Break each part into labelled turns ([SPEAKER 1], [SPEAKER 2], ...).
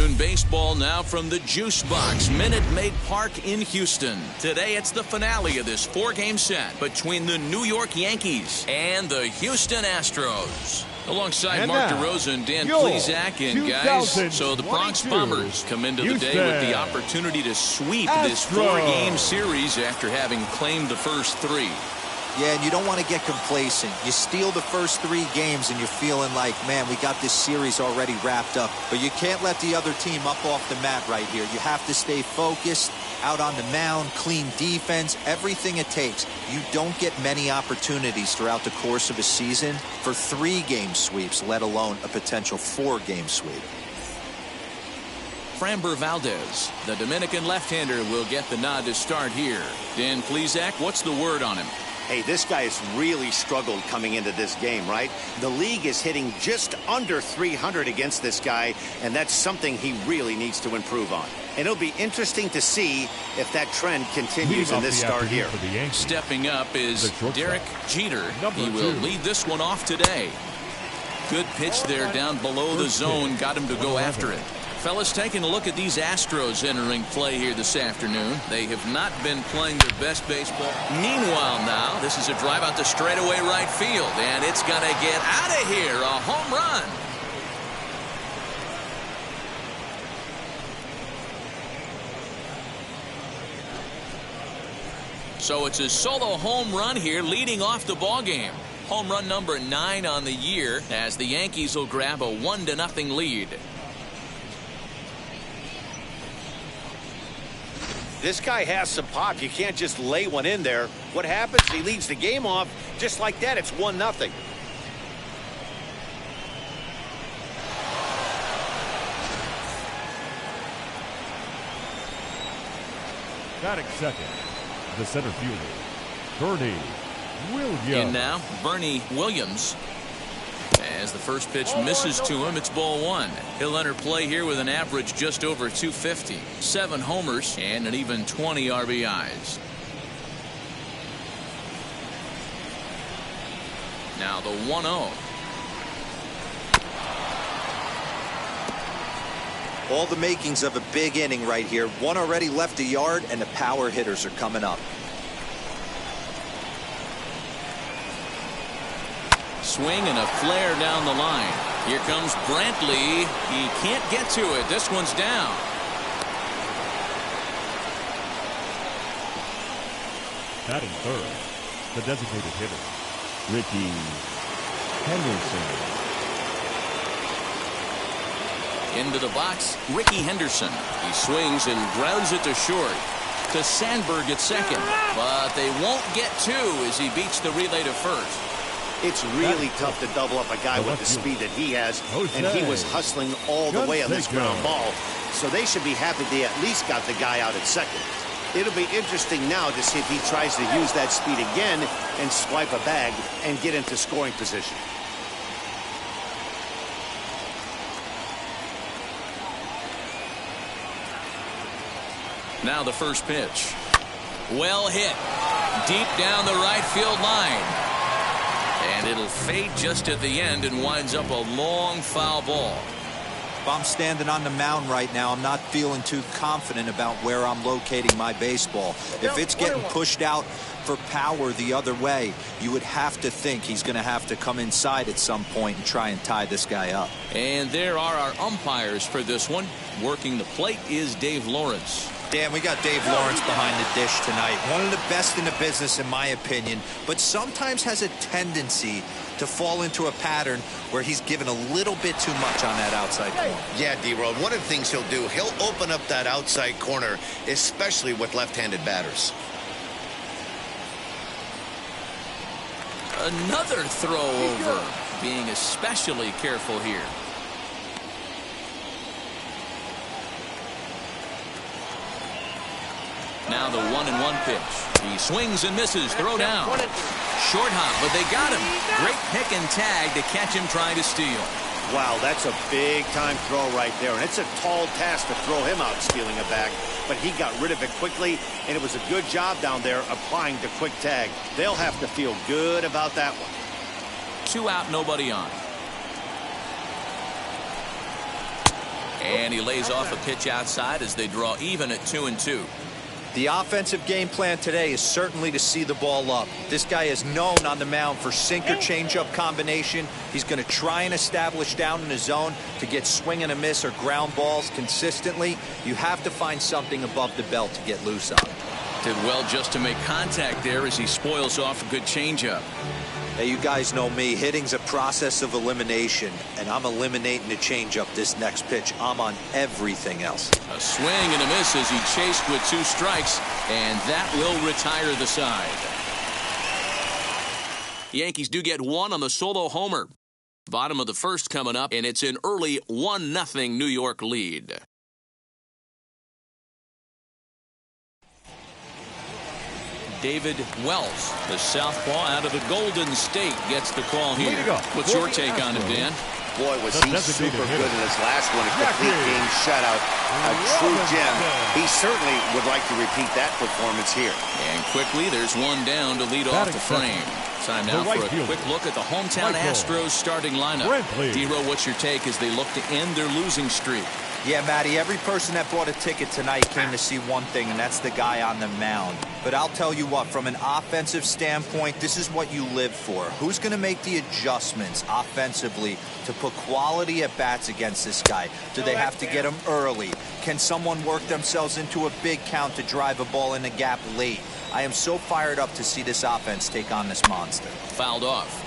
[SPEAKER 1] afternoon baseball now from the Juice Box, Minute Maid Park in Houston. Today it's the finale of this 4-game set between the New York Yankees and the Houston Astros. Alongside
[SPEAKER 2] And
[SPEAKER 1] Mark
[SPEAKER 2] now,
[SPEAKER 1] DeRosa and Dan
[SPEAKER 2] your
[SPEAKER 1] Plesac, and guys, so the Bronx
[SPEAKER 2] 2022
[SPEAKER 1] Bombers come into the day with the opportunity to sweep this
[SPEAKER 2] Astros
[SPEAKER 1] 4-game series after having claimed the first 3.
[SPEAKER 3] Yeah, and you don't want to get complacent. You steal the first 3 games and you're feeling like, man, we got this series already wrapped up. But you can't let the other team up off the mat right here. You have to stay focused, out on the mound, clean defense, everything it takes. You don't get many opportunities throughout the course of a season for 3-game sweeps, let alone a potential 4-game sweep.
[SPEAKER 1] Framber Valdez, the Dominican left-hander, will get the nod to start here. Dan Plesac, what's the word on him?
[SPEAKER 4] Hey, this guy has really struggled coming into this game, right? The league is hitting just under 300 against this guy, and that's something he really needs to improve on. And it'll be interesting to see if that trend continues in this start here.
[SPEAKER 1] Stepping up is Derek Jeter. He will lead this one off today. Good pitch there down below the zone. Got him to go after it. Fellas, taking a look at these Astros entering play here this afternoon. They have not been playing their best baseball. Meanwhile now, this is a drive out to straightaway right field, and it's going to get out of here. A home run. So it's a solo home run here leading off the ball game. Home run number 9 on the year as the Yankees will grab a 1-0 lead.
[SPEAKER 4] This guy has some pop. You can't just lay one in there. What happens? He leads the game off just like that. It's 1-0.
[SPEAKER 2] Batting second, the center fielder, Bernie Williams.
[SPEAKER 1] In now, Bernie Williams. As the first pitch misses to him, it's ball 1. He'll enter play here with an average just over 250, 7 homers, and an even 20 RBIs. Now the 1-0.
[SPEAKER 3] All the makings of a big inning right here. One already left the yard, and the power hitters are coming up.
[SPEAKER 1] Swing and a flare down the line. Here comes Brantley. He can't get to it. This one's down.
[SPEAKER 2] Batting third, the designated hitter, Ricky Henderson.
[SPEAKER 1] Into the box, Ricky Henderson. He swings and grounds it to short. To Sandberg at second. But they won't get 2 as he beats the relay to first.
[SPEAKER 4] It's really tough to double up a guy with the speed that he has, and he was hustling all the way on this ground ball, so they should be happy they at least got the guy out at second. It'll be interesting now to see if he tries to use that speed again and swipe a bag and get into scoring position.
[SPEAKER 1] Now the first pitch. Well hit. Deep down the right field line. And it'll fade just at the end and winds up a long foul ball.
[SPEAKER 3] If I'm standing on the mound right now, I'm not feeling too confident about where I'm locating my baseball. If it's getting pushed out for power the other way, you would have to think he's going to have to come inside at some point and try and tie this guy up.
[SPEAKER 1] And there are our umpires for this one. Working the plate is Dave Lawrence.
[SPEAKER 3] Dan, we got Dave Lawrence behind the dish tonight. One of the best in the business, in my opinion, but sometimes has a tendency to fall into a pattern where he's given a little bit too much on that outside corner.
[SPEAKER 5] Yeah, D-Road, one of the things he'll do, he'll open up that outside corner, especially with left-handed batters.
[SPEAKER 1] Another throw over, being especially careful here. Now the 1-1 pitch. He swings and misses. Throw down. Short hop, but they got him. Great pick and tag to catch him trying to steal.
[SPEAKER 4] Wow, that's a big-time throw right there, and it's a tall task to throw him out stealing a bag, but he got rid of it quickly, and it was a good job down there applying the quick tag. They'll have to feel good about that one. 2 out, nobody on.
[SPEAKER 1] And he lays off a pitch outside as they draw even at 2-2.
[SPEAKER 3] The offensive game plan today is certainly to see the ball up. This guy is known on the mound for sinker changeup combination. He's going to try and establish down in the zone to get swing and a miss or ground balls consistently. You have to find something above the belt to get loose on.
[SPEAKER 1] Did well just to make contact there as he spoils off a good changeup.
[SPEAKER 3] Hey, you guys know me. Hitting's a process of elimination, and I'm eliminating the changeup this next pitch. I'm on everything else.
[SPEAKER 1] A swing and a miss as he chased with 2 strikes, and that will retire the side. The Yankees do get 1 on the solo homer. Bottom of the first coming up, and it's an early 1-0 New York lead. David Wells, the southpaw out of the Golden State, gets the call here. What's your take on him, Dan?
[SPEAKER 4] Boy, was he super good in his last one. A complete game shutout. A true gem. He certainly would like to repeat that performance here.
[SPEAKER 1] And quickly, there's one down to lead off the frame. Time now for a quick look at the hometown Astros starting lineup. D-Row, what's your take as they look to end their losing streak?
[SPEAKER 3] Yeah, Matty, every person that bought a ticket tonight came to see one thing, and that's the guy on the mound. But I'll tell you what, from an offensive standpoint, this is what you live for. Who's going to make the adjustments offensively to put quality at bats against this guy? Do they have to get him early? Can someone work themselves into a big count to drive a ball in the gap late? I am so fired up to see this offense take on this monster.
[SPEAKER 1] Fouled off.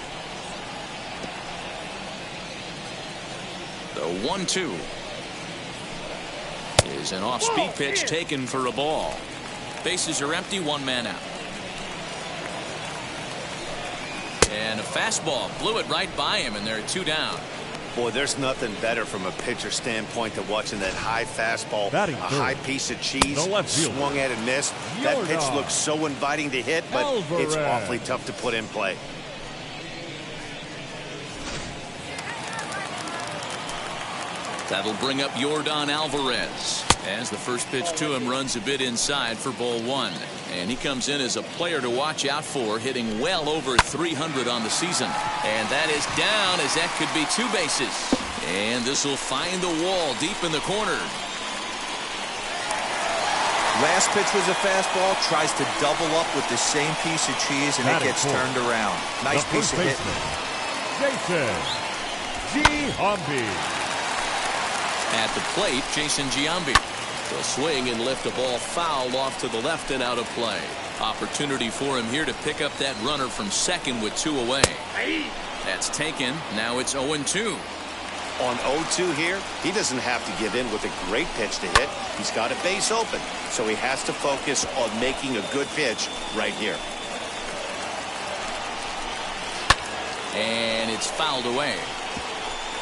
[SPEAKER 1] The 1-2. Is an off-speed pitch taken for a ball. Bases are empty, 1 man out. And a fastball blew it right by him, and they're 2 down.
[SPEAKER 4] Boy, there's nothing better from a pitcher standpoint than watching that high fastball, a high piece of cheese, swung at and missed. That pitch looks so inviting to hit, but it's awfully tough to put in play.
[SPEAKER 1] That'll bring up Yordan Alvarez as the first pitch to him runs a bit inside for ball 1. And he comes in as a player to watch out for, hitting well over 300 on the season. And that is down as that could be 2 bases. And this will find the wall deep in the corner.
[SPEAKER 3] Last pitch was a fastball, tries to double up with the same piece of cheese, and it gets turned around. Nice piece of hitting.
[SPEAKER 2] Jason Giambi.
[SPEAKER 1] At the plate, Jason Giambi. He'll swing and lift a ball foul off to the left and out of play. Opportunity for him here to pick up that runner from second with 2 away. That's taken. Now it's 0-2.
[SPEAKER 4] On 0-2 here, he doesn't have to give in with a great pitch to hit. He's got a base open, so he has to focus on making a good pitch right here.
[SPEAKER 1] And it's fouled away.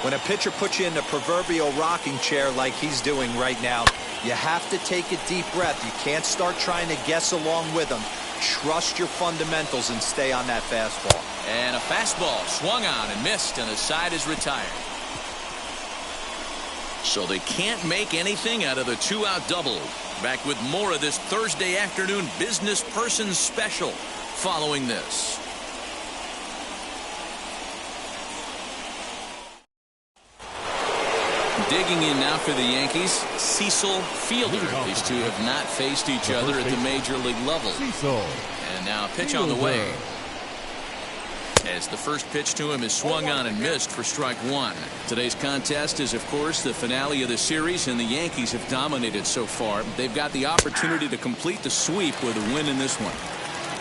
[SPEAKER 3] When a pitcher puts you in the proverbial rocking chair like he's doing right now, you have to take a deep breath. You can't start trying to guess along with him. Trust your fundamentals and stay on that fastball.
[SPEAKER 1] And a fastball swung on and missed, and the side is retired. So they can't make anything out of the 2-out double. Back with more of this Thursday afternoon business person special following this. Digging in now for the Yankees, Cecil Fielder. These two have not faced each other at the major league level. And now a pitch on the way. As the first pitch to him is swung on and missed for strike 1. Today's contest is, of course, the finale of the series, and the Yankees have dominated so far. They've got the opportunity to complete the sweep with a win in this one.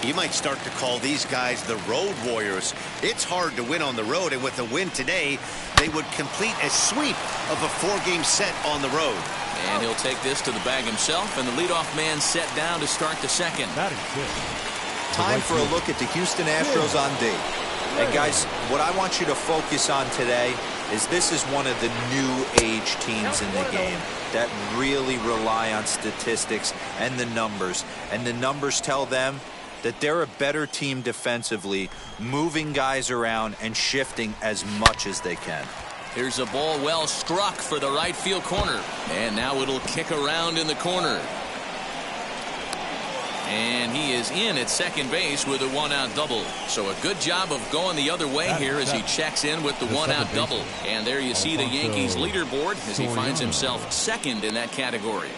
[SPEAKER 4] You might start to call these guys the road warriors. It's hard to win on the road, and with the win today, they would complete a sweep of a 4-game set on the road.
[SPEAKER 1] And he'll take this to the bag himself, and the leadoff man set down to start the second.
[SPEAKER 3] Time for a look at the Houston Astros on D. And guys, what I want you to focus on today is this is one of the new age teams in the game that really rely on statistics and the numbers. And the numbers tell them that they're a better team defensively, moving guys around and shifting as much as they can.
[SPEAKER 1] Here's a ball well struck for the right field corner. And now it'll kick around in the corner. And he is in at second base with a one-out double. So a good job of going the other way here as he checks in with the one-out double. And there you see the Yankees leaderboard as he finds himself second in that category.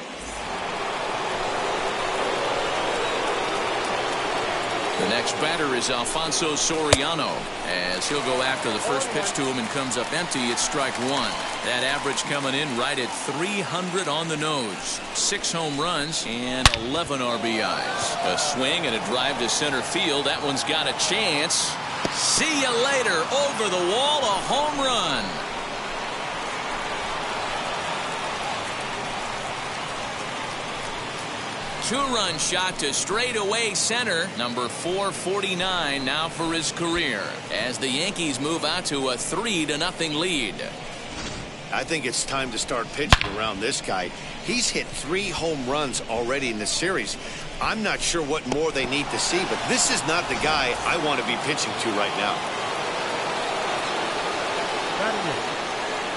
[SPEAKER 1] The next batter is Alfonso Soriano as he'll go after the first pitch to him and comes up empty. It's strike one. That average coming in right at 300 on the nose. 6 home runs and 11 RBIs. A swing and a drive to center field. That one's got a chance. See you later. Over the wall, a home run. Two-run shot to straightaway center. Number 449 now for his career as the Yankees move out to a 3-0 lead.
[SPEAKER 4] I think it's time to start pitching around this guy. He's hit 3 home runs already in the series. I'm not sure what more they need to see, but this is not the guy I want to be pitching to right now.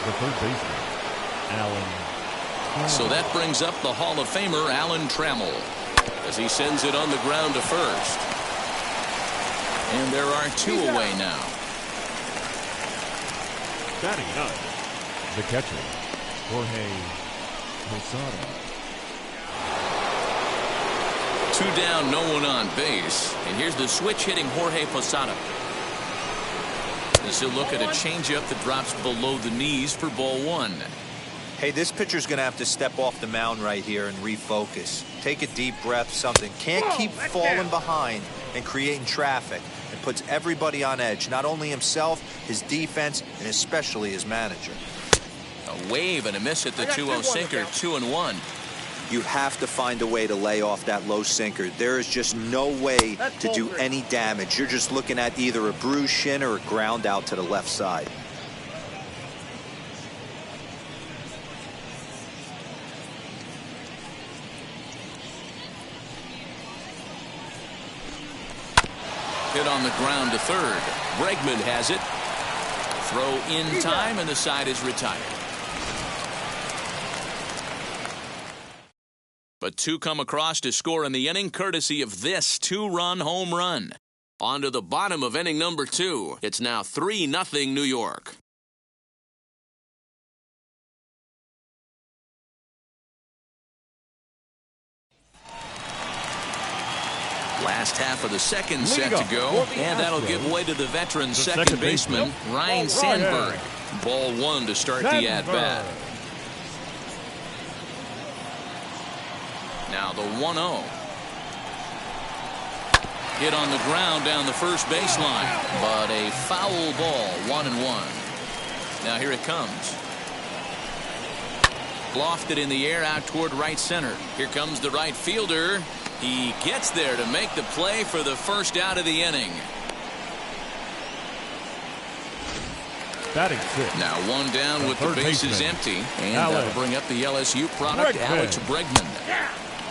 [SPEAKER 2] The third baseman, Alan.
[SPEAKER 1] So that brings up the Hall of Famer Alan Trammell as he sends it on the ground to first. And there are 2 away now.
[SPEAKER 2] Batting ninth, the catcher, Jorge Posada.
[SPEAKER 1] 2 down, no one on base. And here's the switch hitting Jorge Posada. As he'll look at a changeup that drops below the knees for ball 1.
[SPEAKER 3] Hey, this pitcher's going to have to step off the mound right here and refocus. Take a deep breath, something. Can't keep falling behind and creating traffic. It puts everybody on edge, not only himself, his defense, and especially his manager.
[SPEAKER 1] A wave and a miss at the 2-0 sinker, 2-1.
[SPEAKER 3] You have to find a way to lay off that low sinker. There is just no way to do any damage. You're just looking at either a bruised shin or a ground out to the left side.
[SPEAKER 1] Hit on the ground to third. Bregman has it. Throw in time, and the side is retired. But 2 come across to score in the inning, courtesy of this 2-run home run. On to the bottom of inning number 2. It's now 3-0 New York. Last half of the second set to go, and that'll give way to the veteran second baseman, Ryan Sandberg. Ball 1 to start the at-bat. Now the 1-0. Hit on the ground down the first baseline, but a foul ball, 1-1. Now here it comes. Lofted in the air out toward right center. Here comes the right fielder. He gets there to make the play for the first out of the inning.
[SPEAKER 2] Batting 6.
[SPEAKER 1] Now 1 down with the bases empty. And that'll bring up the LSU product, Alex Bregman.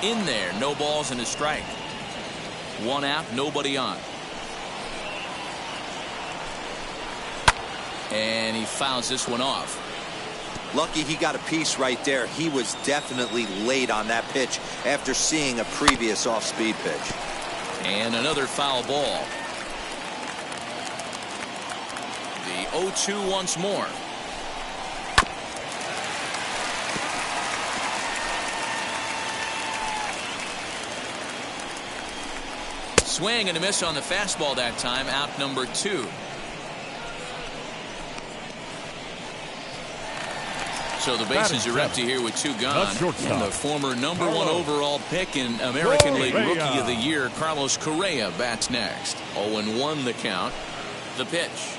[SPEAKER 1] In there, no balls and a strike. 1 out, nobody on. And he fouls this one off.
[SPEAKER 3] Lucky he got a piece right there. He was definitely late on that pitch after seeing a previous off-speed pitch.
[SPEAKER 1] And another foul ball. The 0-2 once more. Swing and a miss on the fastball that time. Out number 2. So the bases are empty here with 2 gone. And the former number 1 overall pick in American League Rookie of the Year, Carlos Correa, bats next. 0-1 the count. The pitch.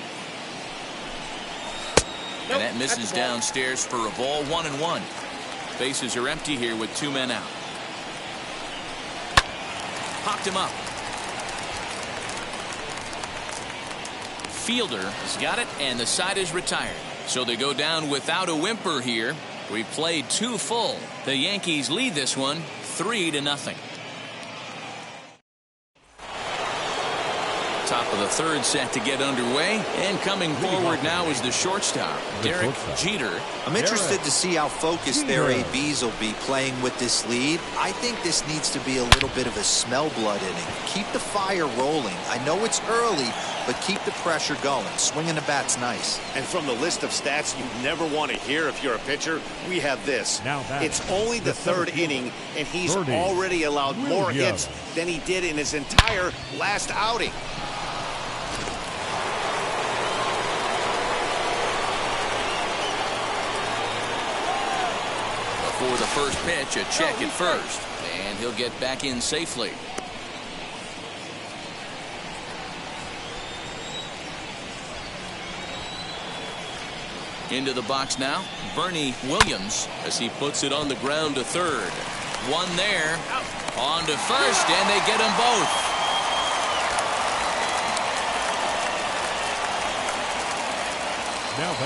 [SPEAKER 1] And that misses downstairs for a ball, 1-1. Bases are empty here with 2 men out. Popped him up. Fielder has got it, and the side is retired. So they go down without a whimper here. We played 2 full. The Yankees lead this one 3-0. Top of the third set to get underway, and coming forward now is the shortstop, Derek Jeter.
[SPEAKER 3] I'm interested to see how focused their ABs will be playing with this lead. I think this needs to be a little bit of a smell blood inning. Keep the fire rolling. I know it's early, but keep the pressure going. Swinging the bat's nice.
[SPEAKER 4] And from the list of stats you never want to hear if you're a pitcher, we have this. It's only the third inning, and he's already allowed more hits than he did in his entire last outing.
[SPEAKER 1] Before the first pitch, a check at first, and he'll get back in safely. Into the box now, Bernie Williams, as he puts it on the ground to third. One there, on to first, and they get them both.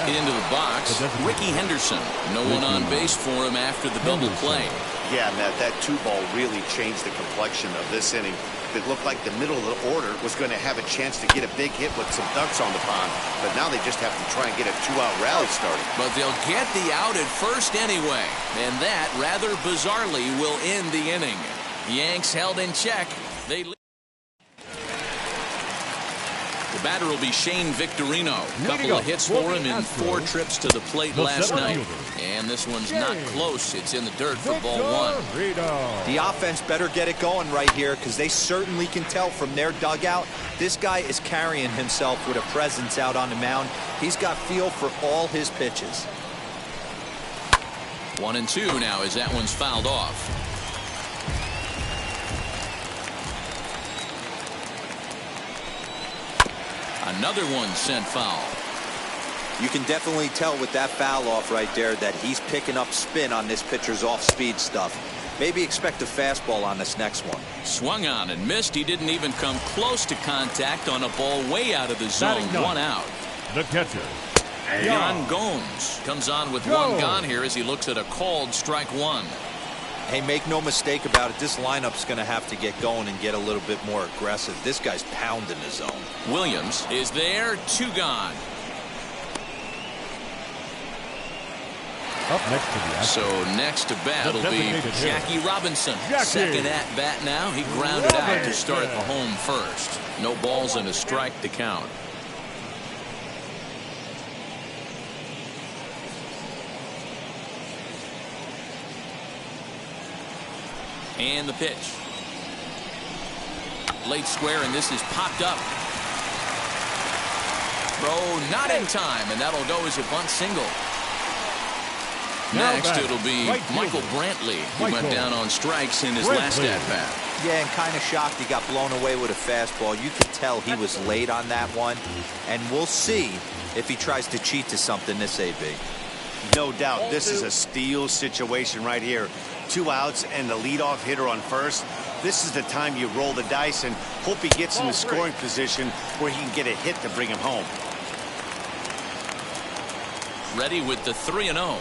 [SPEAKER 1] Into the box, Ricky Henderson. No one on base for him after the double play.
[SPEAKER 4] Yeah, Matt, that 2-ball really changed the complexion of this inning. It looked like the middle of the order was going to have a chance to get a big hit with some ducks on the pond, but now they just have to try and get a 2-out rally started.
[SPEAKER 1] But they'll get the out at first anyway, and that, rather bizarrely, will end the inning. Yanks held in check. They lead. The batter will be Shane Victorino. Couple of hits for him in 4 trips to the plate last night. And this one's not close. It's in the dirt for ball 1.
[SPEAKER 3] The offense better get it going right here, because they certainly can tell from their dugout this guy is carrying himself with a presence out on the mound. He's got feel for all his pitches.
[SPEAKER 1] 1-2 now as that one's fouled off. Another one sent foul.
[SPEAKER 3] You can definitely tell with that foul off right there that he's picking up spin on this pitcher's off-speed stuff. Maybe expect a fastball on this next one.
[SPEAKER 1] Swung on and missed. He didn't even come close to contact on a ball way out of the zone. 1 out.
[SPEAKER 2] The catcher,
[SPEAKER 1] Yan Gomes, comes on with 1 gone here as he looks at a called strike 1.
[SPEAKER 3] Hey, make no mistake about it. This lineup's going to have to get going and get a little bit more aggressive. This guy's pounding the zone.
[SPEAKER 1] Williams is there. 2 gone.
[SPEAKER 2] Up next to the Astros.
[SPEAKER 1] So next to bat will be Jackie Robinson. Second at bat now. He grounded out to start the home first. No balls and a strike to count. And the pitch. Late square, and this is popped up. Throw not in time, and that'll go as a bunt single. Next, it'll be Michael Brantley, who went down on strikes in his last at-bat.
[SPEAKER 3] Yeah, and kind of shocked he got blown away with a fastball. You could tell he was late on that one, and we'll see if he tries to cheat to something this AB.
[SPEAKER 4] No doubt, this is a steal situation right here. 2 outs and the leadoff hitter on first. This is the time you roll the dice and hope he gets in the scoring position where he can get a hit to bring him home.
[SPEAKER 1] Ready with the 3-0.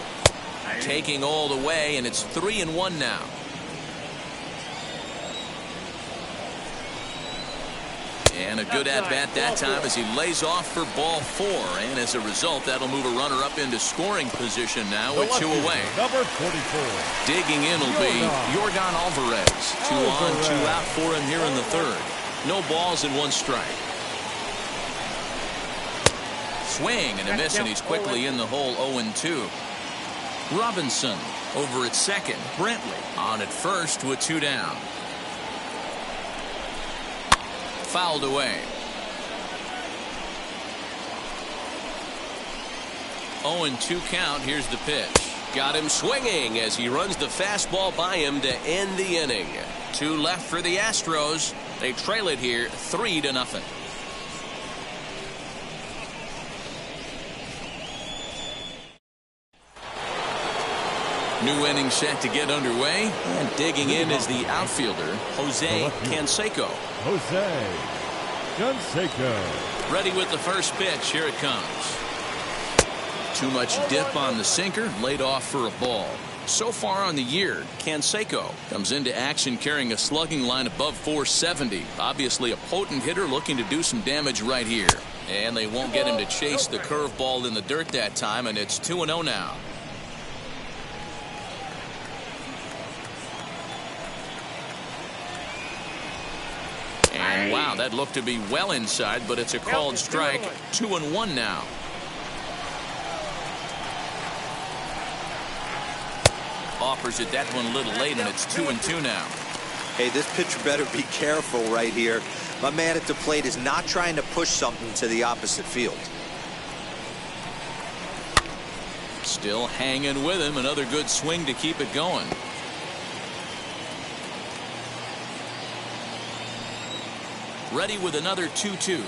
[SPEAKER 1] Taking all the way, and it's 3-1 now. And a good at-bat that time as he lays off for ball 4. And as a result, that'll move a runner up into scoring position now with 2 away.
[SPEAKER 2] Number 44.
[SPEAKER 1] Digging in will be York Alvarez. 2 on, 2 out for him here in the third. No balls and 1 strike. Swing and a miss, and he's quickly in the hole. 0-2. Robinson over at second. Brantley on at first with 2 down. Fouled away. 0-2 count. Here's the pitch. Got him swinging as he runs the fastball by him to end the inning. 2 left for the Astros. They trail it here 3-0. New inning set to get underway, and digging in is the outfielder, Jose Canseco.
[SPEAKER 2] Jose Canseco.
[SPEAKER 1] Ready with the first pitch. Here it comes. Too much dip on the sinker, laid off for a ball. So far on the year, Canseco comes into action carrying a slugging line above 470. Obviously a potent hitter looking to do some damage right here. And they won't get him to chase the curveball in the dirt that time, and it's 2-0 now. And wow, that looked to be well inside, but it's a called strike. 2-1 now. Offers it that one a little late, and it's 2-2 now.
[SPEAKER 3] Hey, this pitcher better be careful right here. My man at the plate is not trying to push something to the opposite field.
[SPEAKER 1] Still hanging with him. Another good swing to keep it going. Ready with another 2-2.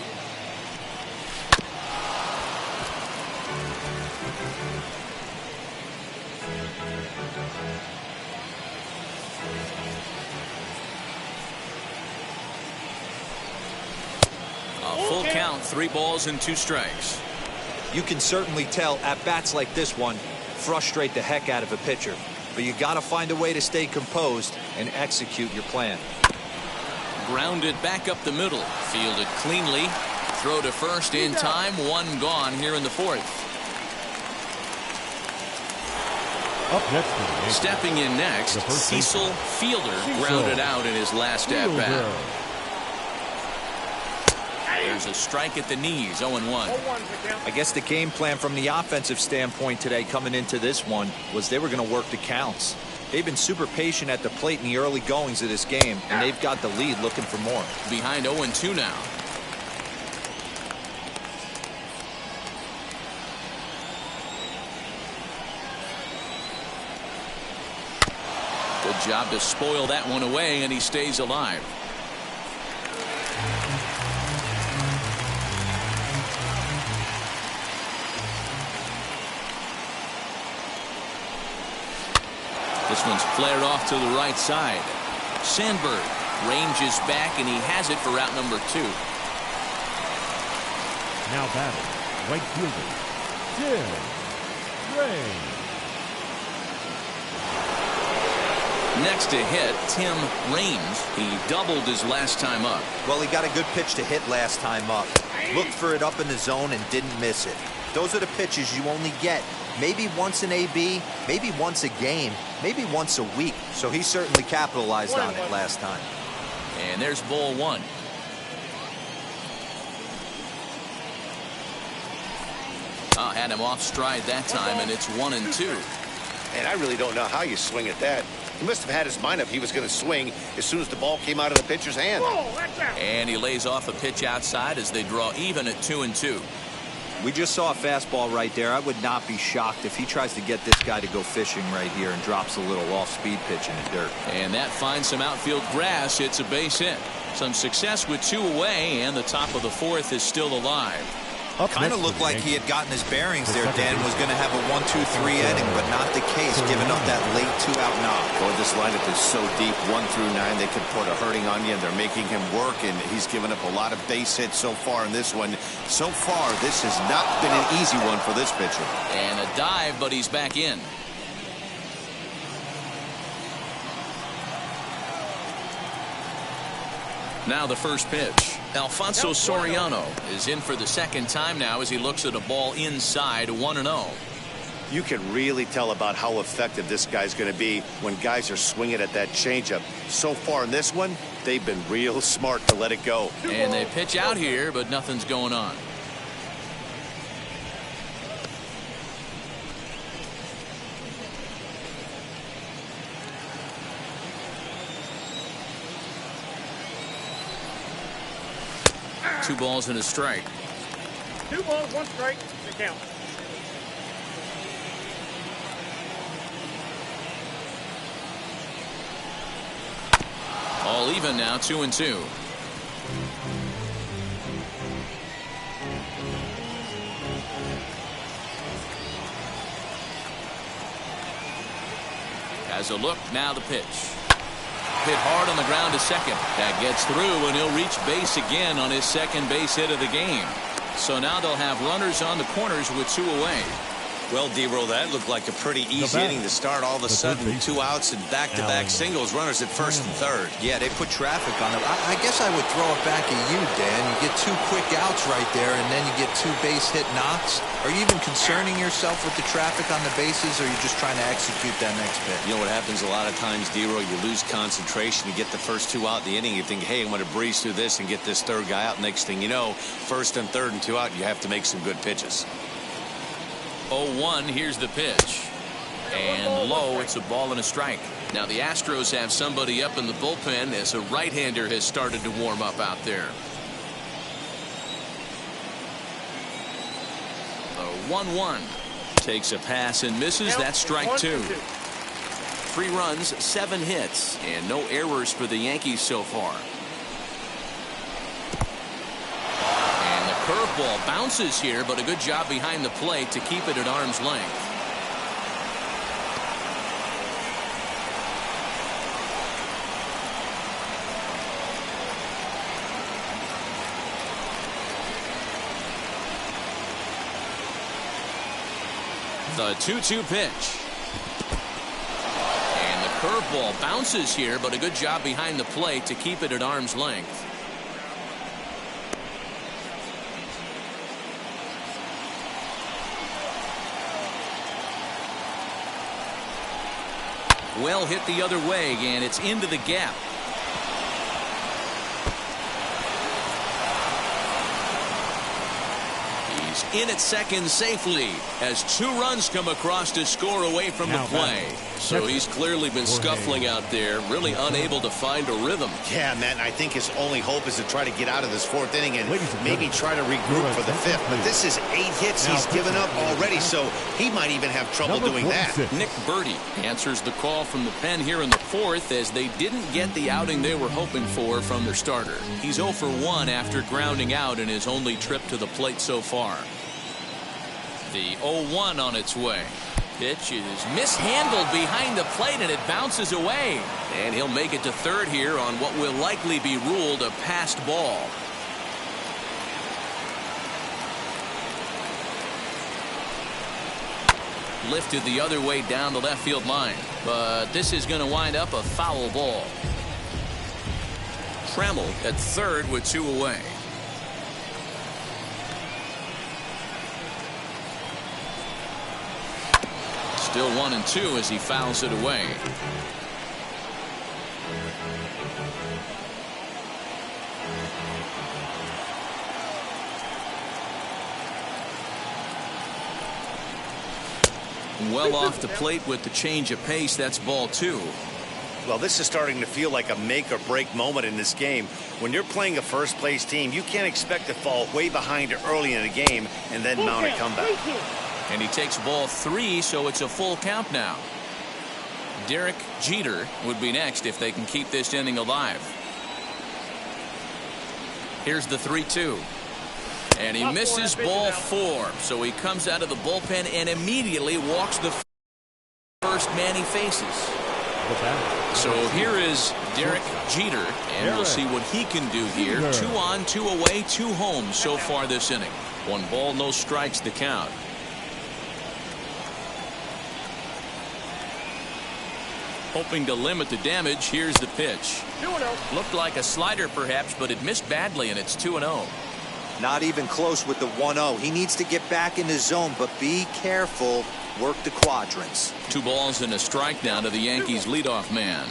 [SPEAKER 1] Full count, 3 balls and 2 strikes.
[SPEAKER 3] You can certainly tell at bats like this one frustrate the heck out of a pitcher, but you got to find a way to stay composed and execute your plan.
[SPEAKER 1] Grounded back up the middle, fielded cleanly, throw to first in time, 1 gone here in the 4th.
[SPEAKER 2] Up next to the Yankees.
[SPEAKER 1] Stepping in next, Cecil Fielder grounded out in his last at bat. There's a strike at the knees, 0-1.
[SPEAKER 3] I guess the game plan from the offensive standpoint today coming into this one was they were going to work the counts. They've been super patient at the plate in the early goings of this game, and they've got the lead looking for more.
[SPEAKER 1] Behind 0-2 now. Good job to spoil that one away, and he stays alive. This one's flared off to the right side. Sandberg ranges back, and he has it for route number 2.
[SPEAKER 2] Now batting, right fielder, Tim Raines.
[SPEAKER 1] Next to hit, Tim Raines. He doubled his last time up.
[SPEAKER 3] Well, he got a good pitch to hit last time up. Looked for it up in the zone and didn't miss it. Those are the pitches you only get maybe once in AB, maybe once a game, maybe once a week. So he certainly capitalized on it last time.
[SPEAKER 1] And there's ball 1. Had him off stride that time, and it's 1-2.
[SPEAKER 4] And I really don't know how you swing at that. He must have had his mind up he was going to swing as soon as the ball came out of the pitcher's hand.
[SPEAKER 1] And he lays off a pitch outside as they draw even at 2-2.
[SPEAKER 3] We just saw a fastball right there. I would not be shocked if he tries to get this guy to go fishing right here and drops a little off-speed pitch in the dirt.
[SPEAKER 1] And that finds some outfield grass. It's a base hit. Some success with 2 away, and the top of the 4th is still alive.
[SPEAKER 3] Kind of looked like he had gotten his bearings there, Dan. Was going to have a 1-2-3 inning, but not the case, giving up that late 2-out knock.
[SPEAKER 4] Boy, this lineup is so deep, 1 through 9. They could put a hurting on you, and they're making him work, and he's given up a lot of base hits so far in this one. So far, this has not been an easy one for this pitcher.
[SPEAKER 1] And a dive, but he's back in. Now the first pitch. Alfonso Soriano is in for the second time now as he looks at a ball inside, 1-0.
[SPEAKER 4] You can really tell about how effective this guy's going to be when guys are swinging at that changeup. So far in this one, they've been real smart to let it go.
[SPEAKER 1] And they pitch out here, but nothing's going on. Two balls and a strike.
[SPEAKER 6] 2 balls, 1 strike. The count.
[SPEAKER 1] All even now, 2-2. Has a look, now the pitch. Hit hard on the ground to second. That gets through, and he'll reach base again on his second base hit of the game. So now they'll have runners on the corners with 2 away.
[SPEAKER 4] Well, D-Roll, that looked like a pretty easy inning to start. All of a sudden, 2 outs and back-to-back singles, runners at first and third.
[SPEAKER 3] Yeah, they put traffic on it. I guess I would throw it back at you, Dan. You get 2 quick outs right there, and then you get 2 base hit knocks. Are you even concerning yourself with the traffic on the bases, or are you just trying to execute that next pitch?
[SPEAKER 4] You know what happens a lot of times, D-Roll? You lose concentration. You get the first 2 out in the inning. You think, hey, I'm going to breeze through this and get this third guy out. Next thing you know, first and third and 2 out, you have to make some good pitches.
[SPEAKER 1] 0-1, here's the pitch. And low, it's a ball and a strike. Now the Astros have somebody up in the bullpen as a right-hander has started to warm up out there. The 1-1 takes a pass and misses. That's strike 2. 3 runs, 7 hits, and no errors for the Yankees so far. Curveball bounces here, but a good job behind the plate to keep it at arm's length. The 2-2 pitch. And the curveball bounces here, but a good job behind the plate to keep it at arm's length. Well hit the other way, and it's into the gap. He's in at second safely as 2 runs come across to score away from the play. So he's clearly been scuffling out there, really unable to find a rhythm.
[SPEAKER 4] Yeah, man, I think his only hope is to try to get out of this 4th inning and maybe try to regroup for the 5th. But this is 8 hits he's given up already, so he might even have trouble doing that.
[SPEAKER 1] Nick Birdie answers the call from the pen here in the 4th as they didn't get the outing they were hoping for from their starter. He's 0 for 1 after grounding out in his only trip to the plate so far. The 0-1 on its way. Pitch is mishandled behind the plate and it bounces away. And he'll make it to third here on what will likely be ruled a passed ball. Lifted the other way down the left field line. But this is going to wind up a foul ball. Trammell at third with 2 away. Still 1-2 as he fouls it away. Well off the plate with the change of pace. That's ball 2.
[SPEAKER 4] Well, this is starting to feel like a make or break moment in this game. When you're playing a first place team, you can't expect to fall way behind early in the game and then mount a comeback.
[SPEAKER 1] And he takes ball 3, so it's a full count now. Derek Jeter would be next if they can keep this inning alive. Here's the 3-2. And he misses ball 4, so he comes out of the bullpen and immediately walks the first man he faces. So here is Derek Jeter, and we'll see what he can do here. 2 on, 2 away, 2 home so far this inning. 1 ball, no strikes the count. Hoping to limit the damage. Here's the pitch.
[SPEAKER 6] 2-0.
[SPEAKER 1] Looked like a slider perhaps, but it missed badly, and it's 2-0.
[SPEAKER 3] Not even close with the 1-0. He needs to get back in the zone, but be careful. Work the quadrants. 2
[SPEAKER 1] balls and a strike now to the Yankees leadoff man.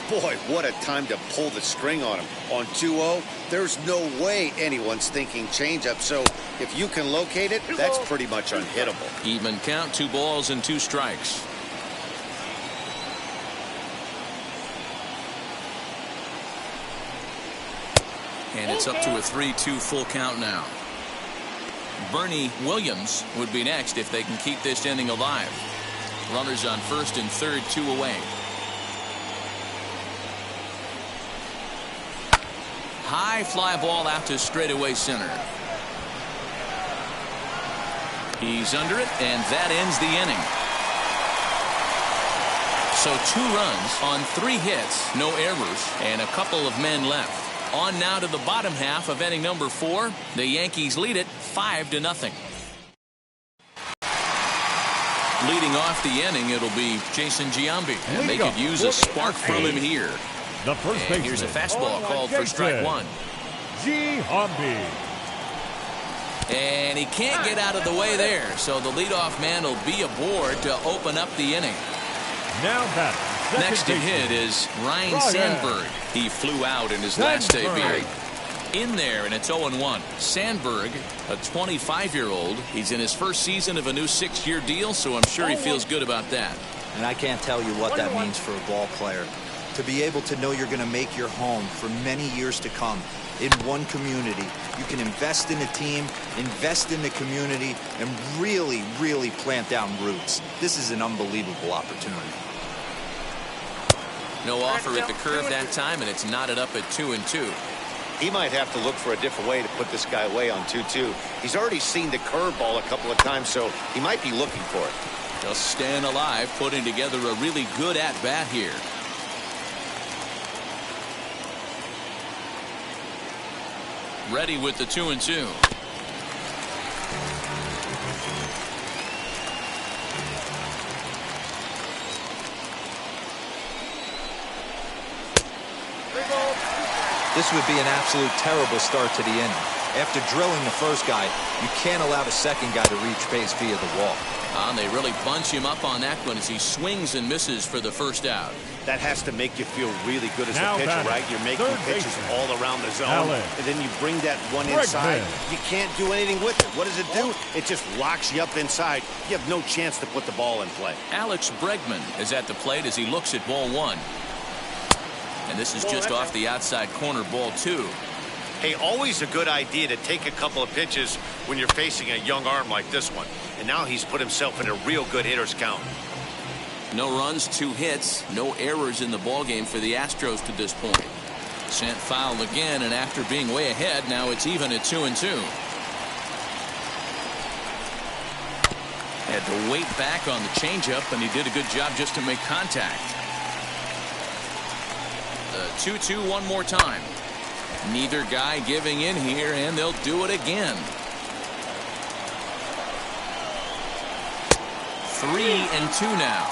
[SPEAKER 4] Boy, what a time to pull the string on him. On 2-0, there's no way anyone's thinking changeup. So if you can locate it, that's pretty much unhittable.
[SPEAKER 1] Even count, 2 balls and 2 strikes. And it's up to a 3-2 full count now. Bernie Williams would be next if they can keep this inning alive. Runners on first and third, 2 away. High fly ball out to straightaway center. He's under it, and that ends the inning. So 2 runs on 3 hits, no errors, and a couple of men left. On now to the bottom half of inning number 4. The Yankees lead it 5-0. Leading off the inning, it'll be Jason Giambi. And they could use a spark from him here.
[SPEAKER 2] The first baseman.
[SPEAKER 1] Here's a fastball called for strike one.
[SPEAKER 2] Giambi.
[SPEAKER 1] And he can't get out of the way there, so the leadoff man will be aboard to open up the inning.
[SPEAKER 2] Now batting.
[SPEAKER 1] Next to hit is Ryan Sandberg. He flew out in his last debut. In there, and it's 0-1. Sandberg, a 25-year-old. He's in his first season of a new 6-year deal, so I'm sure he feels good about that.
[SPEAKER 3] And I can't tell you what that means for a ball player. To be able to know you're going to make your home for many years to come in one community. You can invest in a team, invest in the community, and really, really plant down roots. This is an unbelievable opportunity.
[SPEAKER 1] No offer at the curve that time, and it's knotted up at 2-2.
[SPEAKER 4] He might have to look for a different way to put this guy away on 2-2. He's already seen the curveball a couple of times, so he might be looking for it.
[SPEAKER 1] Just staying alive, putting together a really good at-bat here. Ready with the 2-2.
[SPEAKER 3] This would be an absolute terrible start to the inning. After drilling the first guy, you can't allow the second guy to reach base via the walk.
[SPEAKER 1] And they really bunch him up on that one as he swings and misses for the first out.
[SPEAKER 4] That has to make you feel really good as a pitcher, right? You're making pitches all around the zone, and then you bring that one inside. You can't do anything with it. What does it do? It just locks you up inside. You have no chance to put the ball in play.
[SPEAKER 1] Alex Bregman is at the plate as he looks at ball one. And this is just off the outside corner, ball two.
[SPEAKER 4] Hey, always a good idea to take a couple of pitches when you're facing a young arm like this one. And now he's put himself in a real good hitter's count.
[SPEAKER 1] No runs, 2 hits, no errors in the ballgame for the Astros to this point. Sent foul again, and after being way ahead, now it's even at 2-2. Had to wait back on the changeup, and he did a good job just to make contact. The 2-2 one more time. Neither guy giving in here, and they'll do it again. 3-2 now.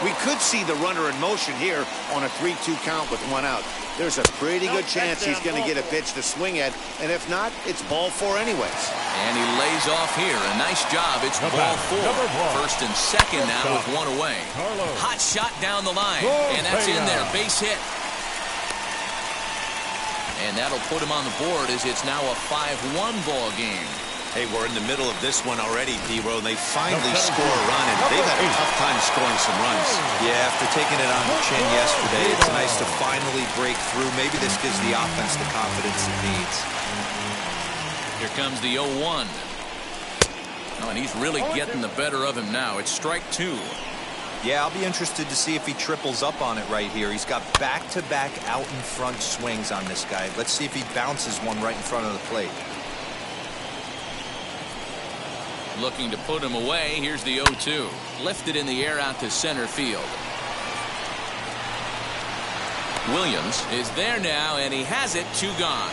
[SPEAKER 4] We could see the runner in motion here on a 3-2 count with 1 out. There's a pretty good chance he's going to get a pitch to swing at, and if not, it's ball 4 anyways.
[SPEAKER 1] And he lays off here. A nice job. It's ball 4. First and second now with 1 away. Hot shot down the line, and that's in there. Base hit. And that'll put him on the board as it's now a 5-1 ball game.
[SPEAKER 4] Hey, we're in the middle of this one already, D-Row. They finally score a run, and they've had a tough time scoring some runs.
[SPEAKER 3] Yeah, after taking it on the chin yesterday, it's nice to finally break through. Maybe this gives the offense the confidence it needs.
[SPEAKER 1] Here comes the 0-1. Oh, and he's really getting the better of him now. It's strike 2.
[SPEAKER 3] Yeah, I'll be interested to see if he triples up on it right here. He's got back-to-back out-in-front swings on this guy. Let's see if he bounces one right in front of the plate.
[SPEAKER 1] Looking to put him away. Here's the 0-2. Lifted in the air out to center field. Williams is there now, and he has it. 2 gone.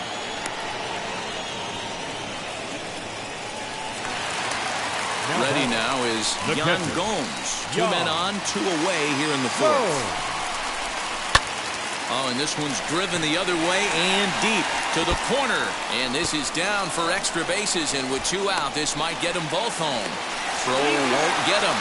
[SPEAKER 1] Ready now is Yan Gomes. 2 men on, 2 away here in the 4th. Oh, and this one's driven the other way and deep to the corner. And this is down for extra bases, and with 2 out, this might get them both home. Throw won't get them.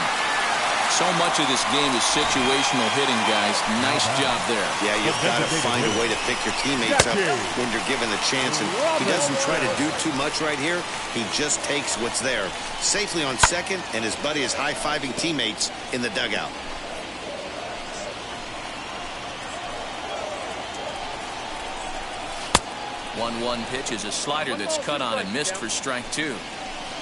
[SPEAKER 1] So much of this game is situational hitting, guys. Nice job there.
[SPEAKER 4] Yeah, you've got to find a way to pick your teammates up when you're given the chance. And he doesn't try to do too much right here. He just takes what's there. Safely on second, and his buddy is high-fiving teammates in the dugout.
[SPEAKER 1] One pitch is a slider that's cut on and missed for strike 2.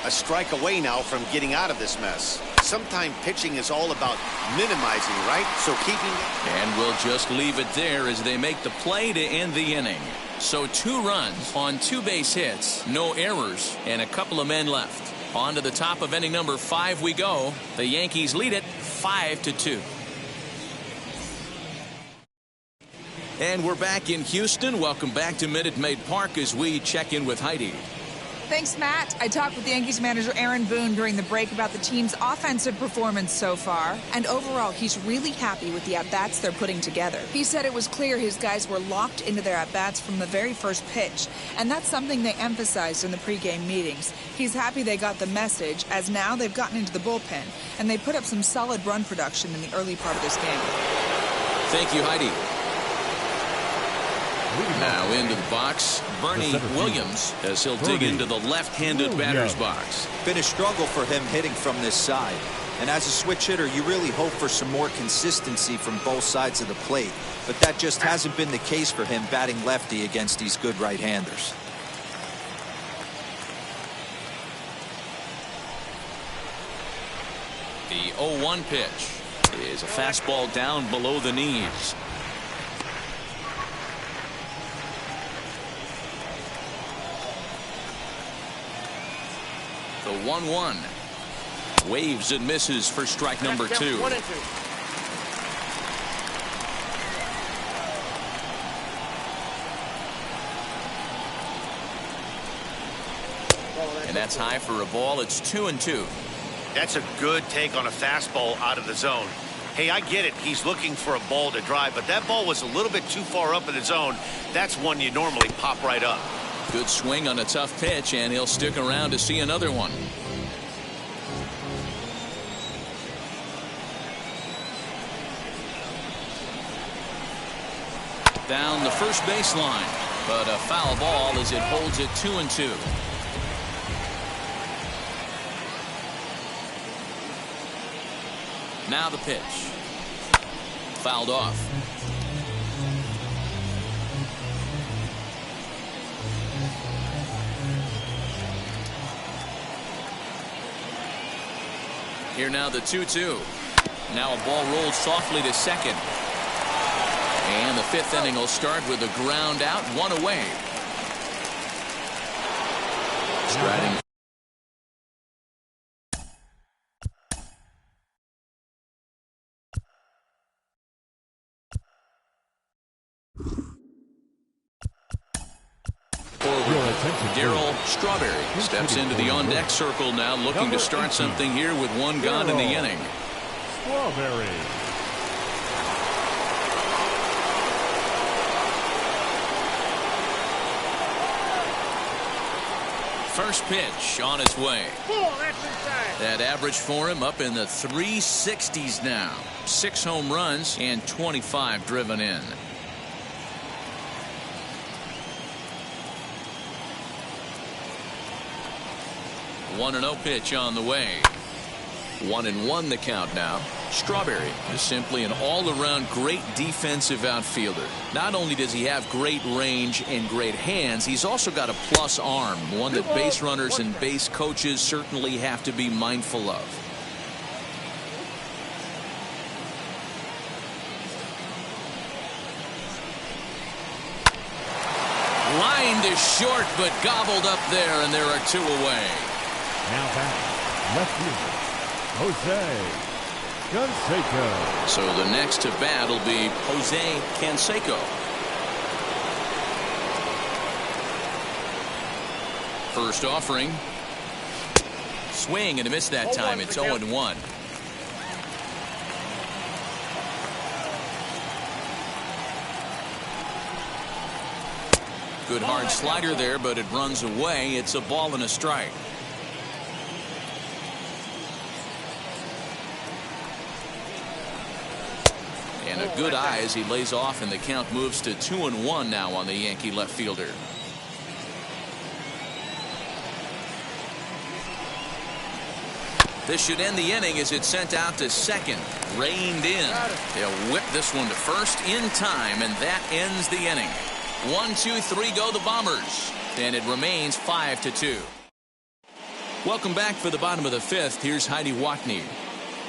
[SPEAKER 4] A strike away now from getting out of this mess. Sometimes pitching is all about minimizing, right? So keeping...
[SPEAKER 1] And we'll just leave it there as they make the play to end the inning. So 2 runs on 2 base hits, no errors, and a couple of men left. On to the top of inning number 5 we go. The Yankees lead it 5-2. And we're back in Houston. Welcome back to Minute Maid Park as we check in with Heidi.
[SPEAKER 7] Thanks, Matt. I talked with Yankees manager Aaron Boone during the break about the team's offensive performance so far. And overall, he's really happy with the at-bats they're putting together. He said it was clear his guys were locked into their at-bats from the very first pitch. And that's something they emphasized in the pregame meetings. He's happy they got the message, as now they've gotten into the bullpen. And they put up some solid run production in the early part of this game.
[SPEAKER 1] Thank you, Heidi. Now into the box, Bernie Williams, as he'll dig into the left-handed batter's box.
[SPEAKER 3] Been a struggle for him hitting from this side. And as a switch hitter, you really hope for some more consistency from both sides of the plate. But that just hasn't been the case for him batting lefty against these good right-handers.
[SPEAKER 1] The 0-1 pitch is a fastball down below the knees. The 1-1 waves and misses for strike number 2.
[SPEAKER 6] 1 and 2.
[SPEAKER 1] And that's high for a ball. It's 2-2.
[SPEAKER 4] That's a good take on a fastball out of the zone. Hey, I get it. He's looking for a ball to drive, but that ball was a little bit too far up in the zone. That's one you normally pop right up.
[SPEAKER 1] Good swing on a tough pitch, and he'll stick around to see another one. Down the first baseline, but a foul ball as it holds it 2-2. Now the pitch. Fouled off. Here now the 2-2. Now a ball rolled softly to second. And the 5th inning will start with a ground out, 1 away. Striding. Darryl Strawberry steps into the on-deck circle now, looking to start something here with 1 gone in the inning.
[SPEAKER 2] Strawberry.
[SPEAKER 1] First pitch on its way.
[SPEAKER 6] That's inside.
[SPEAKER 1] That average for him up in the 360s now. 6 home runs and 25 driven in. 1-0 pitch on the way. 1-1 the count now. Strawberry is simply an all-around great defensive outfielder. Not only does he have great range and great hands, he's also got a plus arm, one that base runners and base coaches certainly have to be mindful of. Lined is short, but gobbled up there, and there are 2 away.
[SPEAKER 2] Now back, left fielder, Jose Canseco.
[SPEAKER 1] So the next to bat will be Jose Canseco. First offering. Swing and a miss that time. It's 0-1. Good hard slider there, but it runs away. It's a ball and a strike. And a good eye as he lays off, and the count moves to 2-1 now on the Yankee left fielder. This should end the inning as it's sent out to second. Reined in. They'll whip this one to first in time, and that ends the inning. 1, 2, 3 go the Bombers, and it remains 5-2. Welcome back for the bottom of the 5th. Here's Heidi Watney.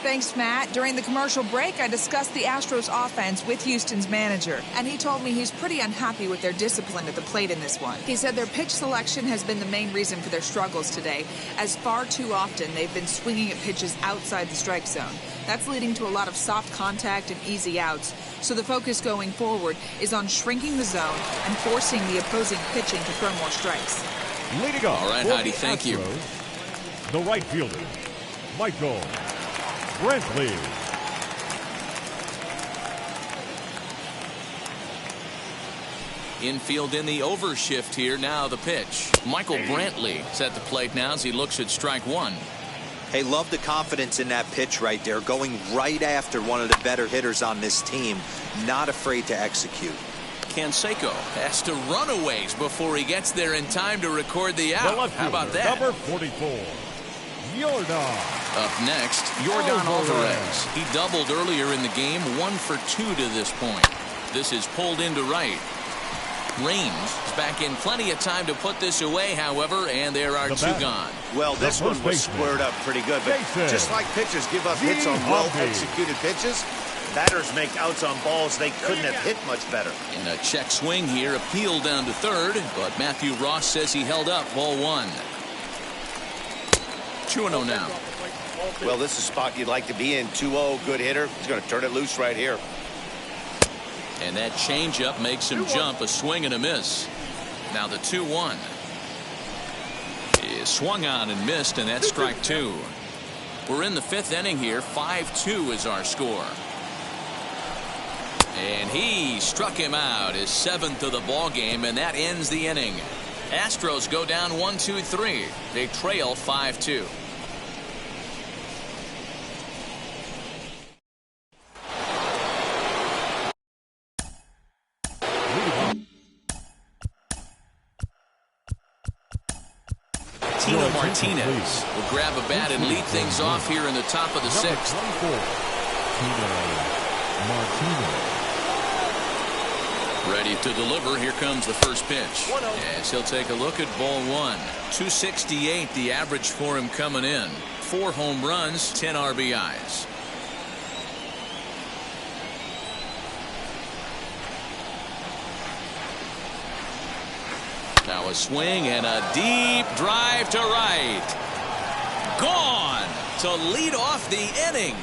[SPEAKER 7] Thanks, Matt. During the commercial break, I discussed the Astros offense with Houston's manager, and he told me he's pretty unhappy with their discipline at the plate in this one. He said their pitch selection has been the main reason for their struggles today, as far too often they've been swinging at pitches outside the strike zone. That's leading to a lot of soft contact and easy outs, so the focus going forward is on shrinking the zone and forcing the opposing pitching to throw more strikes.
[SPEAKER 2] Leading off.
[SPEAKER 1] All right,
[SPEAKER 2] for
[SPEAKER 1] Heidi,
[SPEAKER 2] the
[SPEAKER 1] thank you.
[SPEAKER 2] Astros, the right fielder, Michael Brantley.
[SPEAKER 1] Infield in the overshift here. Now the pitch. Michael Brantley is at the plate now as he looks at strike one.
[SPEAKER 3] Hey, love the confidence in that pitch right there. Going right after one of the better hitters on this team. Not afraid to execute.
[SPEAKER 1] Canseco has to run a ways before he gets there in time to record the out. How about that?
[SPEAKER 2] Number 44, Yordan.
[SPEAKER 1] Up next, Yordan Alvarez. He doubled earlier in the game, 1 for 2 to this point. This is pulled into right. Raines is back in plenty of time to put this away, however, and there are two gone.
[SPEAKER 4] Well, this one was squared up pretty good, but just like pitchers give up hits on well-executed pitches, batters make outs on balls they couldn't have hit much better.
[SPEAKER 1] And a check swing here, appealed down to third, but Matthew Ross says he held up. Ball one. 2-0 now.
[SPEAKER 4] Well, this is a spot you'd like to be in. 2-0, good hitter. He's going to turn it loose right here.
[SPEAKER 1] And that changeup makes him jump. A swing and a miss. Now the 2-1 is swung on and missed, and that's strike two. We're in the 5th inning here. 5-2 is our score. And he struck him out, his 7th of the ball game, and that ends the inning. Astros go down 1-2-3. They trail 5-2. Martinez will grab a bat and lead things off here in the top of the 6th. Ready to deliver. Here comes the first pitch. As he'll take a look at ball one. 268 the average for him coming in. 4 home runs, 10 RBIs. Now a swing and a deep drive to right. Gone to lead off the inning.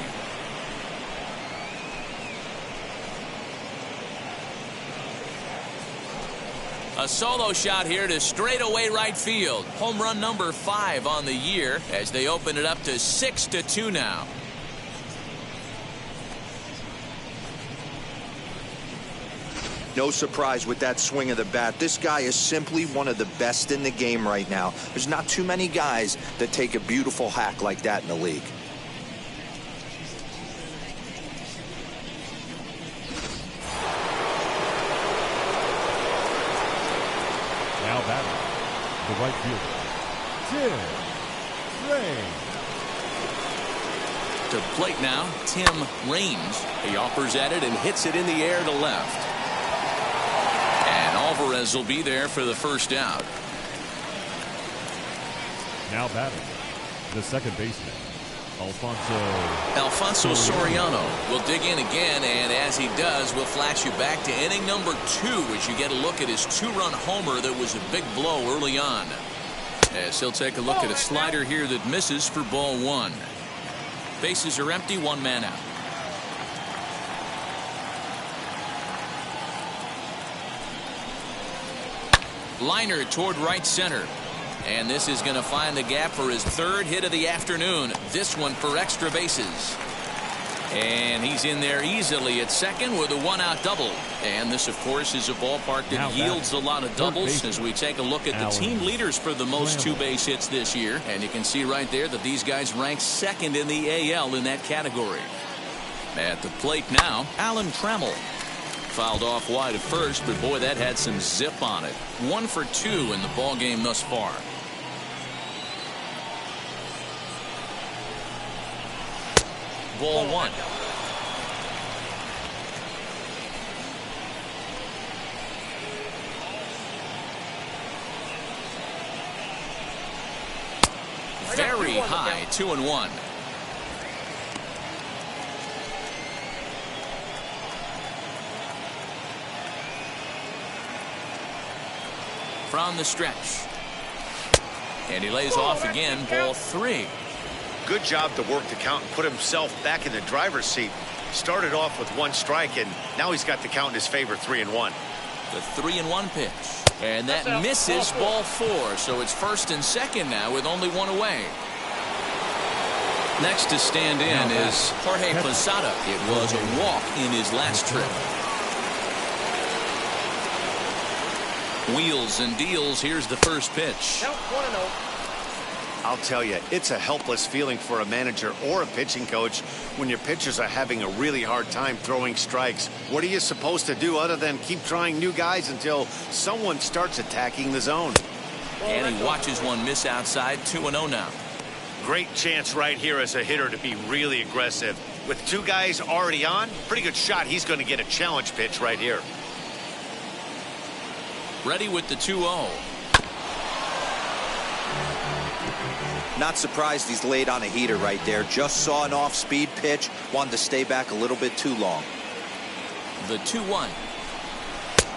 [SPEAKER 1] A solo shot here to straightaway right field. Home run number 5 on the year as they open it up to 6-2 now.
[SPEAKER 3] No surprise with that swing of the bat. This guy is simply one of the best in the game right now. There's not too many guys that take a beautiful hack like that in the league.
[SPEAKER 2] Now batting, the right fielder, Tim Raines.
[SPEAKER 1] To the plate now, Tim Raines. He offers at it and hits it in the air to left. Alvarez will be there for the first out.
[SPEAKER 2] Now batting, the second baseman,
[SPEAKER 1] Alfonso Soriano will dig in again, and as he does, we'll flash you back to inning number 2 as you get a look at his 2-run homer that was a big blow early on. As he'll take a look at a slider here that misses for ball 1. Bases are empty, 1 man out. Liner toward right center. And this is going to find the gap for his 3rd hit of the afternoon. This one for extra bases. And he's in there easily at second with a 1-out double. And this, of course, is a ballpark that yields a lot of doubles as we take a look at the team leaders for the most 2-base hits this year. And you can see right there that these guys rank 2nd in the AL in that category. At the plate now, Alan Trammell. Fouled off wide at first, but boy, that had some zip on it. 1 for 2 in the ball game thus far. Ball 1. Very high, 2-1. From the stretch. And he lays off again, ball 3.
[SPEAKER 4] Good job to work the count and put himself back in the driver's seat. Started off with 1 strike, and now he's got the count in his favor, 3-1.
[SPEAKER 1] The 3-1 pitch. And that misses, ball 4. So it's first and second now with only one away. Next to stand in is Jorge Posada. It was a walk in his last trip. Wheels and deals. Here's the first pitch.
[SPEAKER 4] I'll tell you, it's a helpless feeling for a manager or a pitching coach when your pitchers are having a really hard time throwing strikes. What are you supposed to do other than keep trying new guys until someone starts attacking the zone?
[SPEAKER 1] And he watches one miss outside. 2-0 now.
[SPEAKER 4] Great chance right here as a hitter to be really aggressive. With two guys already on, pretty good shot he's going to get a challenge pitch right here.
[SPEAKER 1] Ready with the 2-0.
[SPEAKER 3] Not surprised he's laid on a heater right there. Just saw an off-speed pitch. Wanted to stay back a little bit too long.
[SPEAKER 1] The 2-1.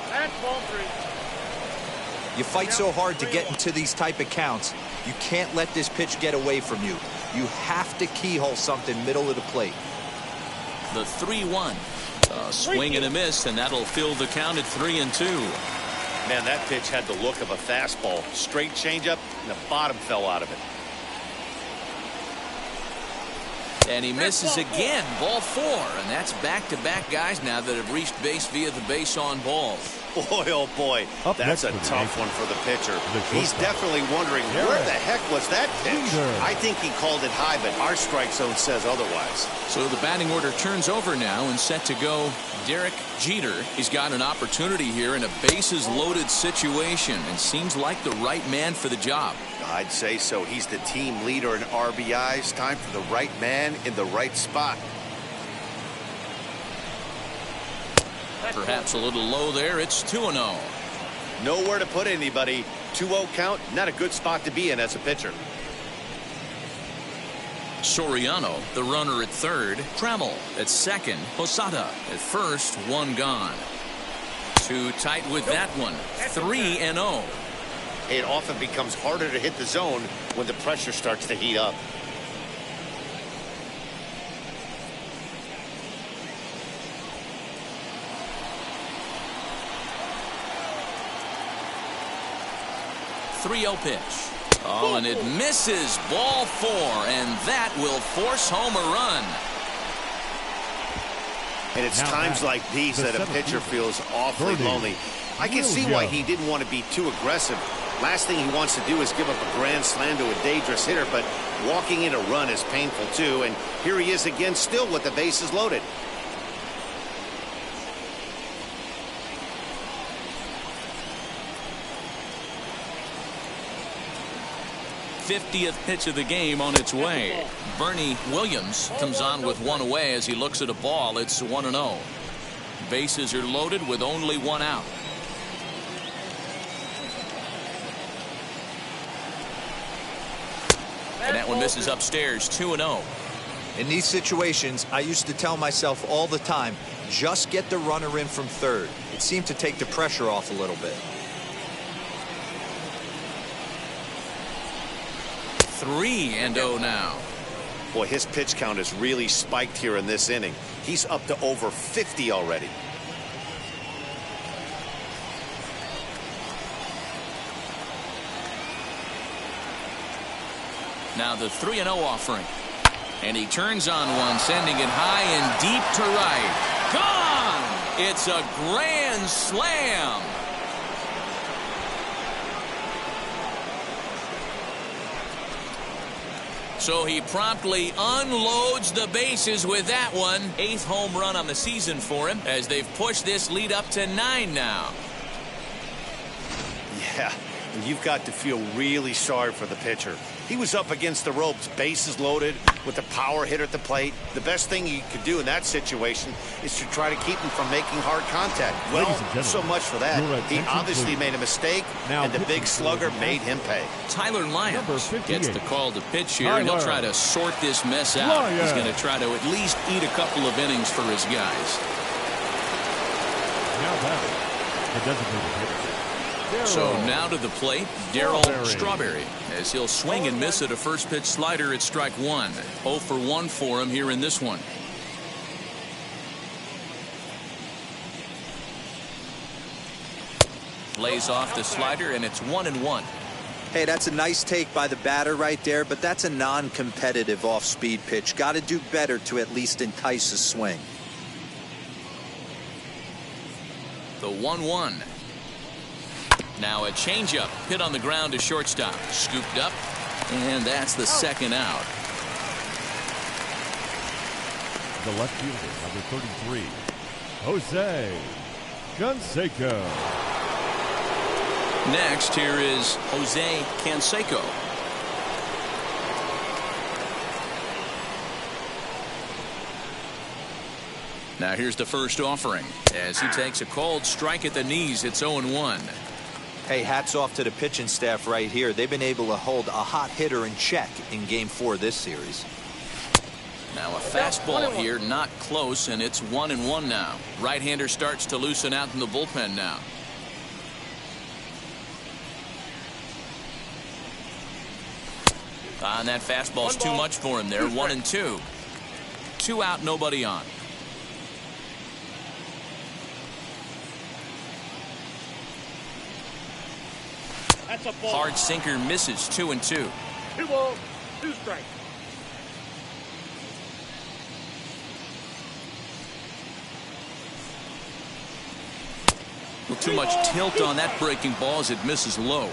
[SPEAKER 6] That's ball 3.
[SPEAKER 3] You fight so hard to get into these type of counts. You can't let this pitch get away from you. You have to keyhole something middle of the plate.
[SPEAKER 1] The 3-1. A swing and a miss, and that'll fill the count at 3-2.
[SPEAKER 4] Man, that pitch had the look of a fastball. Straight changeup, and the bottom fell out of it.
[SPEAKER 1] And he misses again. Ball 4. And that's back-to-back guys now that have reached base via the base on balls.
[SPEAKER 4] Boy, oh boy, that's a tough one for the pitcher. He's definitely wondering, where the heck was that pitch? I think he called it high, but our strike zone says otherwise.
[SPEAKER 1] So the batting order turns over now and set to go Derek Jeter. He's got an opportunity here in a bases-loaded situation and seems like the right man for the job.
[SPEAKER 4] I'd say so. He's the team leader in RBIs. Time for the right man in the right spot.
[SPEAKER 1] Perhaps a little low there. It's 2-0.
[SPEAKER 4] Nowhere to put anybody. 2-0 count. Not a good spot to be in as a pitcher.
[SPEAKER 1] Soriano, the runner at third. Trammell at second. Posada at first. One gone. Too tight with that one. 3-0.
[SPEAKER 4] It often becomes harder to hit the zone when the pressure starts to heat up.
[SPEAKER 1] Pitch. Oh, and it misses. Ball 4, and that will force home a run.
[SPEAKER 4] And it's times like these that a pitcher feels awfully lonely. I can see why he didn't want to be too aggressive. Last thing he wants to do is give up a grand slam to a dangerous hitter, but walking in a run is painful too. And here he is again, still with the bases loaded.
[SPEAKER 1] '50th pitch of the game on its way. Bernie Williams comes on with one away as he looks at a ball. It's 1-0. Bases are loaded with only one out. And that one misses upstairs. 2-0.
[SPEAKER 3] In these situations, I used to tell myself all the time, just get the runner in from third. It seemed to take the pressure off a little bit.
[SPEAKER 1] 3-0 now.
[SPEAKER 4] Boy, his pitch count has really spiked here in this inning. He's up to over 50 already.
[SPEAKER 1] Now the 3-0 offering. And he turns on one, sending it high and deep to right. Gone! It's a grand slam. So he promptly unloads the bases with that one. 8th home run on the season for him as they've pushed this lead up to 9 now.
[SPEAKER 4] Yeah, you've got to feel really sorry for the pitcher. He was up against the ropes, bases loaded, with a power hitter at the plate. The best thing you could do in that situation is to try to keep him from making hard contact. Well, so much for that. He obviously made a mistake, and the big slugger made him pay.
[SPEAKER 1] Tyler Lyons gets the call to pitch here, and he'll try to sort this mess out. He's going to try to at least eat a couple of innings for his guys.
[SPEAKER 2] Now batting, the designated hitter.
[SPEAKER 1] So now to the plate, Darryl Strawberry, as he'll swing and miss at a first pitch slider at strike 1. 0 for 1 for him here in this one. Lays off the slider, and it's 1-1.
[SPEAKER 3] Hey, that's a nice take by the batter right there, but that's a non-competitive off-speed pitch. Got to do better to at least entice a swing.
[SPEAKER 1] The 1-1. Now a changeup hit on the ground to shortstop. Scooped up, and that's the second out.
[SPEAKER 2] The left fielder, number 33, Jose Canseco.
[SPEAKER 1] Next, here is Jose Canseco. Now here's the first offering as he takes a cold strike at the knees. It's 0-1.
[SPEAKER 3] Hey, hats off to the pitching staff right here. They've been able to hold a hot hitter in check in Game 4 this series.
[SPEAKER 1] Now a fastball here, not close, and it's 1-1 now. Right-hander starts to loosen out in the bullpen now. And that fastball's too much for him there. 1-2. 2 out, nobody on.
[SPEAKER 6] That's a ball.
[SPEAKER 1] Hard sinker misses. 2-2.
[SPEAKER 6] 2 balls, 2 strikes.
[SPEAKER 1] Well, too much tilt on that breaking ball as it misses low.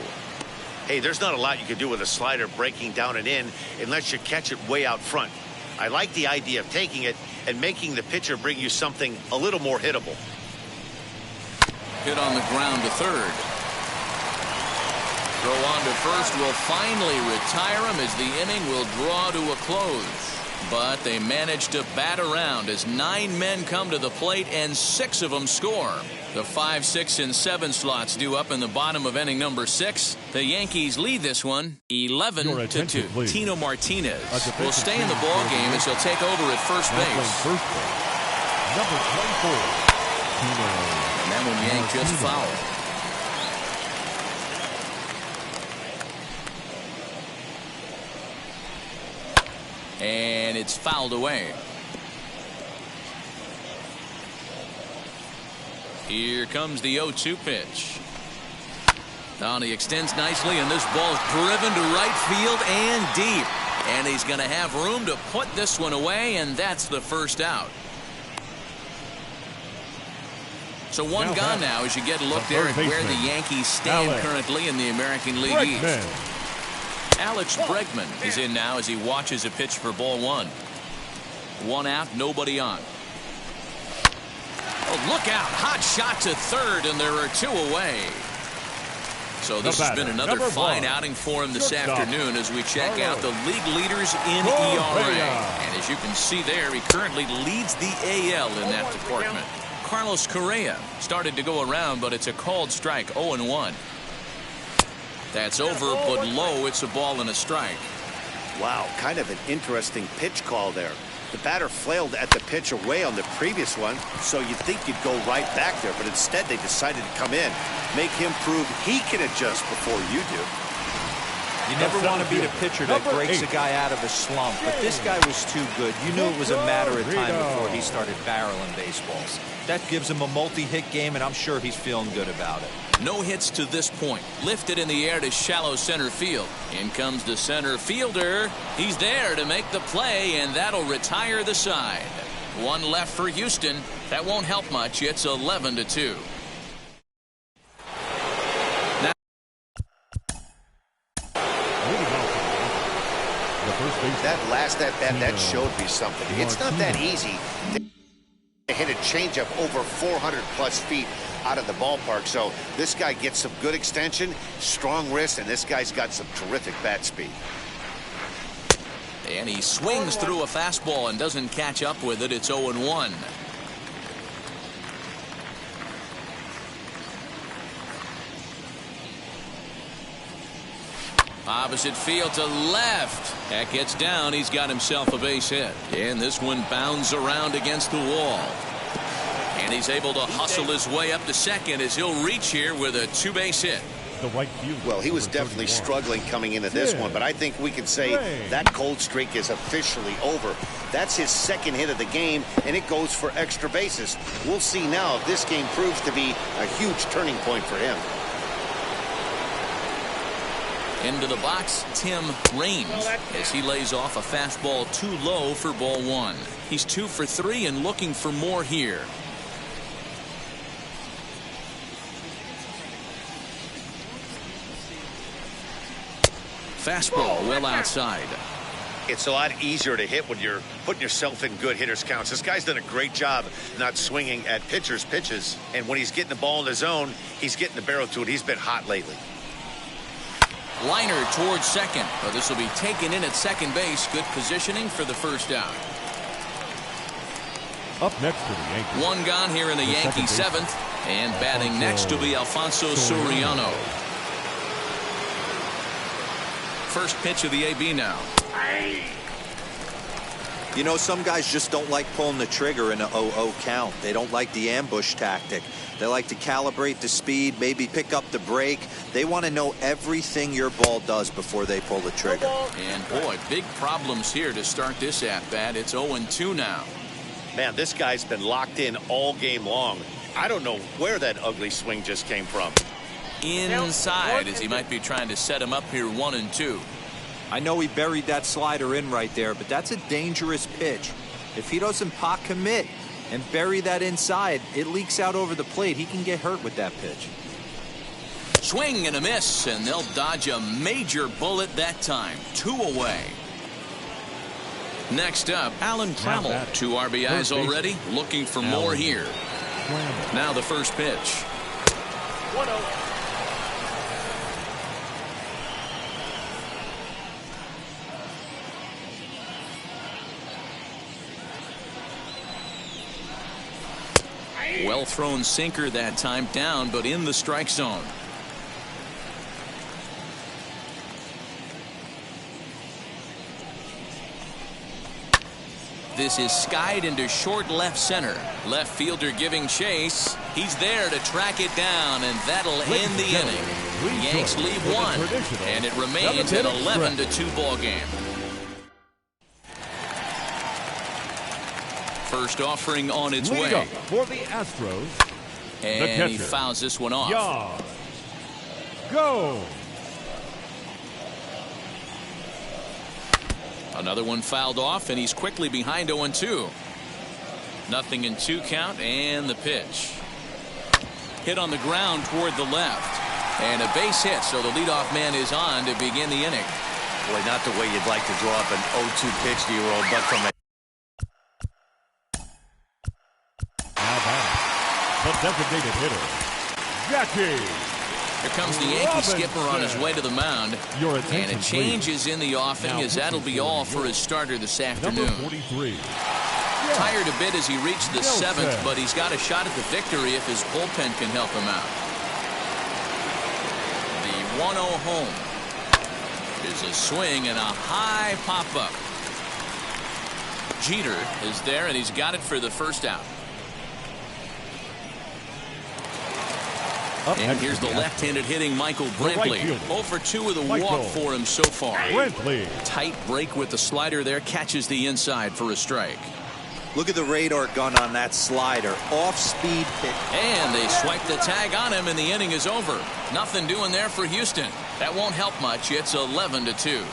[SPEAKER 4] Hey, there's not a lot you can do with a slider breaking down and in unless you catch it way out front. I like the idea of taking it and making the pitcher bring you something a little more hittable.
[SPEAKER 1] Hit on the ground to third. Throw on to first will finally retire him as the inning will draw to a close. But they manage to bat around as 9 men come to the plate and 6 of them score. The 5, 6, and 7 slots due up in the bottom of inning number 6. The Yankees lead this one 11-2. Tino Martinez will stay in the ball game as he'll take over at first base.
[SPEAKER 2] Number 24.
[SPEAKER 1] And that one yanked just foul. And it's fouled away. Here comes the 0-2 pitch. Now he extends nicely, and this ball's driven to right field and deep. And he's going to have room to put this one away, and that's the first out. So one gone now as you get a look there at where the Yankees stand currently in the American League East. Alex Bregman is in now as he watches a pitch for ball 1. 1 out, nobody on. Oh, look out. Hot shot to third, and there are 2 away. So this has been another fine outing for him this afternoon as we check out the league leaders in ERA. And as you can see there, he currently leads the AL in that department. Carlos Correa started to go around, but it's a called strike. 0-1. That's over, but low. It's a ball and a strike.
[SPEAKER 4] Wow, kind of an interesting pitch call there. The batter flailed at the pitch away on the previous one, so you'd think you'd go right back there, but instead they decided to come in, make him prove he can adjust before you do.
[SPEAKER 3] You never want to be the pitcher that breaks a guy out of a slump, but this guy was too good. You knew it was a matter of time before he started barreling baseballs. That gives him a multi-hit game, and I'm sure he's feeling good about it.
[SPEAKER 1] No hits to this point. Lifted in the air to shallow center field. In comes the center fielder. He's there to make the play, and that'll retire the side. 1 left for Houston. That won't help much. It's 11-2.
[SPEAKER 4] That last at bat, that showed me something. It's not that easy to hit a changeup over 400+ feet out of the ballpark. So this guy gets some good extension, strong wrist, and this guy's got some terrific bat speed.
[SPEAKER 1] And he swings through a fastball and doesn't catch up with it. It's 0-1. Opposite field to left. That gets down. He's got himself a base hit. And this one bounds around against the wall. And he's able to hustle his way up to second as he'll reach here with a 2-base hit.
[SPEAKER 2] The right field.
[SPEAKER 4] Well, he was definitely struggling coming into this one, but I think we can say that cold streak is officially over. That's his 2nd hit of the game, and it goes for extra bases. We'll see now if this game proves to be a huge turning point for him.
[SPEAKER 1] Into the box, Tim Raines, as he lays off a fastball too low for ball one. He's 2 for 3 and looking for more here. Fastball well outside.
[SPEAKER 4] It's a lot easier to hit when you're putting yourself in good hitters counts. This guy's done a great job not swinging at pitchers' pitches. And when he's getting the ball in the zone, he's getting the barrel to it. He's been hot lately.
[SPEAKER 1] Liner towards second. But this will be taken in at second base. Good positioning for the first out.
[SPEAKER 2] Up next for the Yankees.
[SPEAKER 1] One gone here in the Yankee seventh. And batting next will be Alfonso Soriano. First pitch of the AB now.
[SPEAKER 3] You know, some guys just don't like pulling the trigger in an 0-0 count. They don't like the ambush tactic. They like to calibrate the speed, maybe pick up the break. They want to know everything your ball does before they pull the trigger.
[SPEAKER 1] And boy, big problems here to start this at-bat. It's 0-2 now.
[SPEAKER 4] Man, this guy's been locked in all game long. I don't know where that ugly swing just came from.
[SPEAKER 1] Inside, as he might be trying to set him up here 1-2.
[SPEAKER 3] I know he buried that slider in right there, but that's a dangerous pitch. If he doesn't pot commit and bury that inside, it leaks out over the plate. He can get hurt with that pitch.
[SPEAKER 1] Swing and a miss, and they'll dodge a major bullet that time. 2 away. Next up, Alan Trammell. 2 RBIs already, looking for more here. Now the first pitch.
[SPEAKER 6] 1-0.
[SPEAKER 1] Well thrown sinker that time, down but in the strike zone. This is skied into short left center. Left fielder giving chase. He's there to track it down, and that'll end the inning. Yanks lead 1, and it remains an 11-2 ball game. First offering on its way.
[SPEAKER 2] For the Astros.
[SPEAKER 1] And he fouls this one off.
[SPEAKER 2] York. Go.
[SPEAKER 1] Another one fouled off, and he's quickly behind 0-2. Nothing in 2 count, and the pitch. Hit on the ground toward the left. And a base hit, so the leadoff man is on to begin the inning.
[SPEAKER 4] Boy, not the way you'd like to draw up an 0-2 pitch to your old, but from a
[SPEAKER 2] The designated hitter, Jackie.
[SPEAKER 1] Here comes the Yankee skipper on his way to the mound. And a change is in the offing, as that'll be all for his starter this afternoon.
[SPEAKER 2] Number 43.
[SPEAKER 1] Tired a bit as he reached the 7th, but he's got a shot at the victory if his bullpen can help him out. The 1-0 home is a swing and a high pop-up. Jeter is there, and he's got it for the first out. And here's the left-handed hitting Michael Brantley. 0 for 2 with a walk for him so far. Tight break with the slider there, catches the inside for a strike.
[SPEAKER 3] Look at the radar gun on that slider. Off-speed pitch.
[SPEAKER 1] And they swipe the tag on him, and the inning is over. Nothing doing there for Houston. That won't help much. It's 11-2.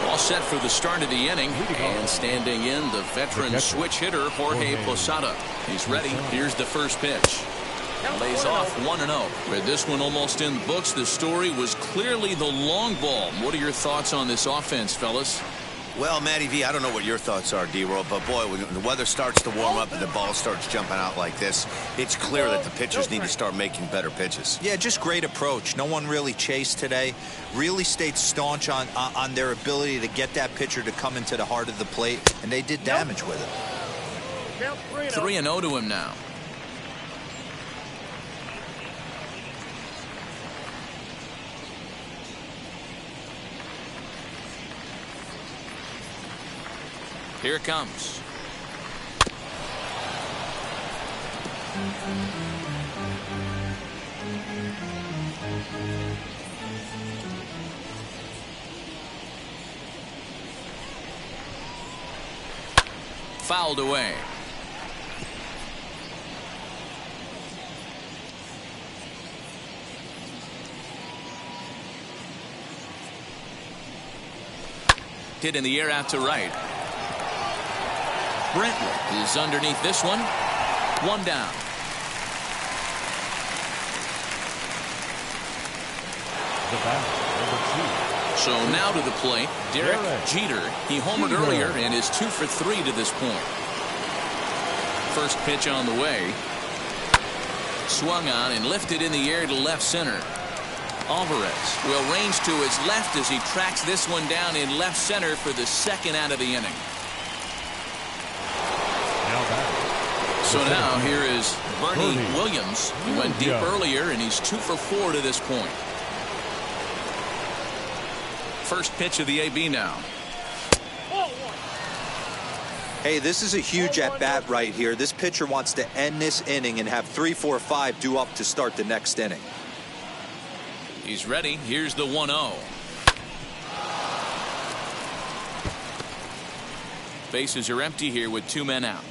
[SPEAKER 1] All set for the start of the inning, and standing in, the veteran switch hitter Jorge Posada. He's ready. Here's the first pitch. Lays off 1-0. With this one almost in the books, the story was clearly the long ball. What are your thoughts on this offense, fellas?
[SPEAKER 5] Well, Matty V, I don't know what your thoughts are, D-Roll, but boy, when the weather starts to warm up and the ball starts jumping out like this, it's clear that the pitchers need to start making better pitches.
[SPEAKER 3] Yeah, just great approach. No one really chased today. Really stayed staunch on their ability to get that pitcher to come into the heart of the plate, and they did damage with it.
[SPEAKER 1] 3-0 to him now. Here it comes. Fouled away. hit in the air out to right. Brentwood is underneath this one. One down.
[SPEAKER 2] The bat, number 2.
[SPEAKER 1] So now to the plate, Derek Jeter. He homered earlier and is 2 for 3 to this point. First pitch on the way. Swung on and lifted in the air to left center. Alvarez will range to his left as he tracks this one down in left center for the second out of the inning. So now here is Bernie Williams. He went deep earlier and he's 2 for 4 to this point. First pitch of the AB now.
[SPEAKER 3] Hey, this is a huge at-bat right here. This pitcher wants to end this inning and have 3, 4, 5 due up to start the next inning.
[SPEAKER 1] He's ready. Here's the 1-0. Bases are empty here with 2 men out.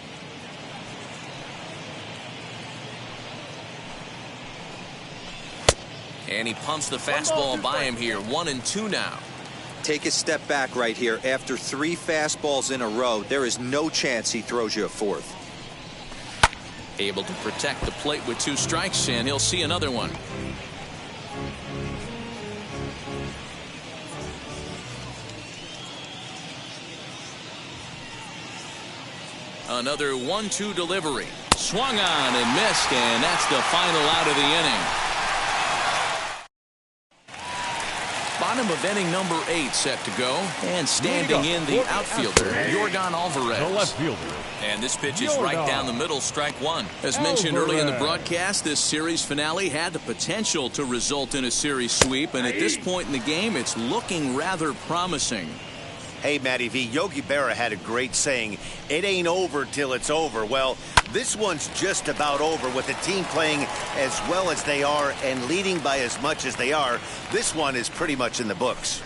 [SPEAKER 1] And he pumps the fastball by him here. 1-2 now.
[SPEAKER 3] Take a step back right here. After 3 fastballs in a row, there is no chance he throws you a 4th.
[SPEAKER 1] Able to protect the plate with 2 strikes, and he'll see another one. Another 1-2 delivery. Swung on and missed, and that's the final out of the inning. Bottom of inning number 8 set to go, and standing in the outfielder, York Alvarez.
[SPEAKER 2] The left fielder.
[SPEAKER 1] And this pitch is right down the middle, strike 1. As mentioned early in the broadcast, this series finale had the potential to result in a series sweep, and at this point in the game, it's looking rather promising.
[SPEAKER 4] Hey, Matty V, Yogi Berra had a great saying, it ain't over till it's over. Well, this one's just about over with the team playing as well as they are and leading by as much as they are. This one is pretty much in the books.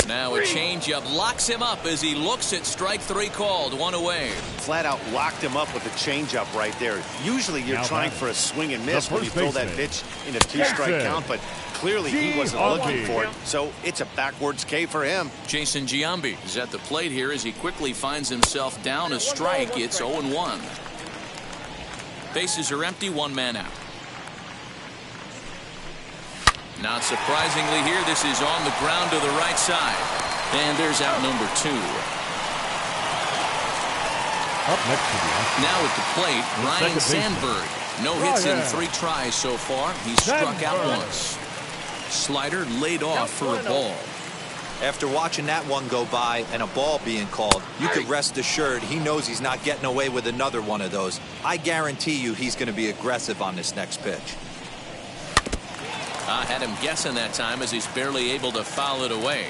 [SPEAKER 1] Now a changeup locks him up as he looks at strike 3 called. 1 away.
[SPEAKER 4] Flat out locked him up with a changeup right there. Usually you're trying for a swing and miss when you throw that pitch in a 2-strike count, but clearly he wasn't looking for it, so it's a backwards K for him.
[SPEAKER 1] Jason Giambi is at the plate here as he quickly finds himself down a strike. It's 0-1. Bases are empty, 1 man out. Not surprisingly here, this is on the ground to the right side. And there's out number 2.
[SPEAKER 2] Up next to the
[SPEAKER 1] now at the plate, Ryan Sandberg. No hits in 3 tries so far. He struck out once. Slider laid off for a ball.
[SPEAKER 3] After watching that one go by and a ball being called, you could rest assured he knows he's not getting away with another one of those. I guarantee you he's going to be aggressive on this next pitch.
[SPEAKER 1] I had him guessing that time as he's barely able to foul it away.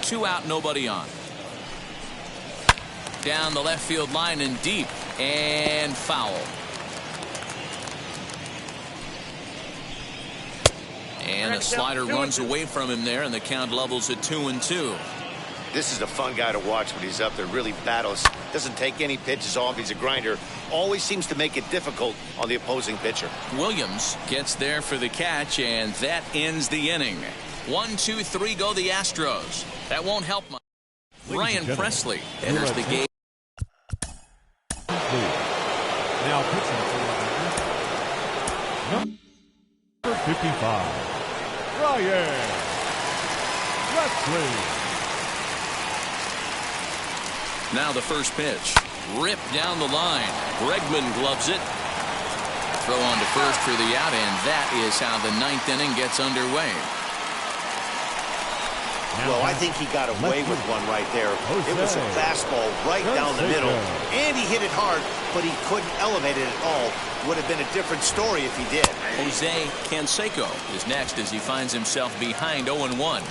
[SPEAKER 1] 2 out, nobody on. Down the left field line and deep, and foul. And a slider runs away from him there, and the count levels at 2-2.
[SPEAKER 4] This is a fun guy to watch when he's up there. Really battles. Doesn't take any pitches off. He's a grinder. Always seems to make it difficult on the opposing pitcher.
[SPEAKER 1] Williams gets there for the catch, and that ends the inning. 1, 2, 3 go the Astros. That won't help much. Ryan Presley enters the game.
[SPEAKER 2] Now pitching for number 55. Ryan Presley.
[SPEAKER 1] Now the first pitch. Ripped down the line. Bregman gloves it. Throw on to first for the out, and that is how the 9th inning gets underway.
[SPEAKER 4] Well, I think he got away with one right there. It was a fastball right down the middle, and he hit it hard, but he couldn't elevate it at all. Would have been a different story if he did.
[SPEAKER 1] Jose Canseco is next as he finds himself behind 0-1.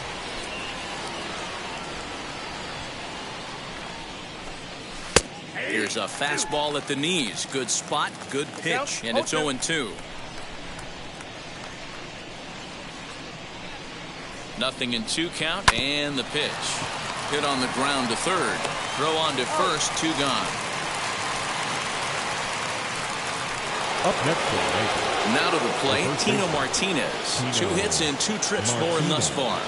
[SPEAKER 1] Here's a fastball at the knees. Good spot, good pitch, and it's 0-2. Nothing in 2 count, and the pitch. Hit on the ground to third. Throw on to first, 2 gone.
[SPEAKER 2] Up next to the
[SPEAKER 1] now to the plate, Tino Martinez. 2 hits and 2 trips for him thus far.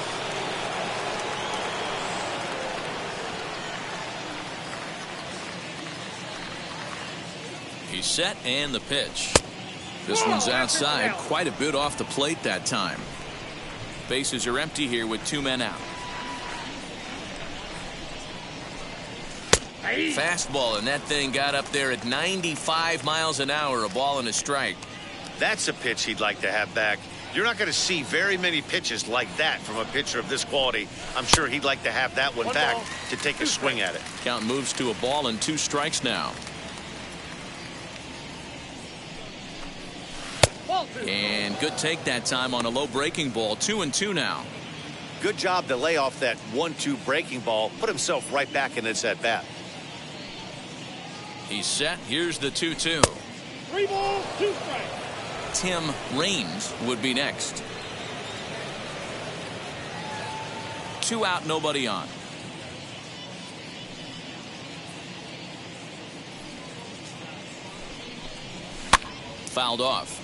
[SPEAKER 1] set and the pitch. This one's outside, quite a bit off the plate that time. Bases are empty here with 2 men out. Fastball, and that thing got up there at 95 miles an hour, a ball and a strike.
[SPEAKER 4] That's a pitch he'd like to have back. You're not going to see very many pitches like that from a pitcher of this quality. I'm sure he'd like to have that one back to take a swing at it.
[SPEAKER 1] Count moves to a ball and 2 strikes now. And good take that time on a low breaking ball. 2-2 now.
[SPEAKER 4] Good job to lay off that 1-2 breaking ball. Put himself right back in his at bat.
[SPEAKER 1] He's set. Here's the 2-2.
[SPEAKER 6] 3 balls, 2 strikes.
[SPEAKER 1] Tim Raines would be next. 2 out, nobody on. Fouled off.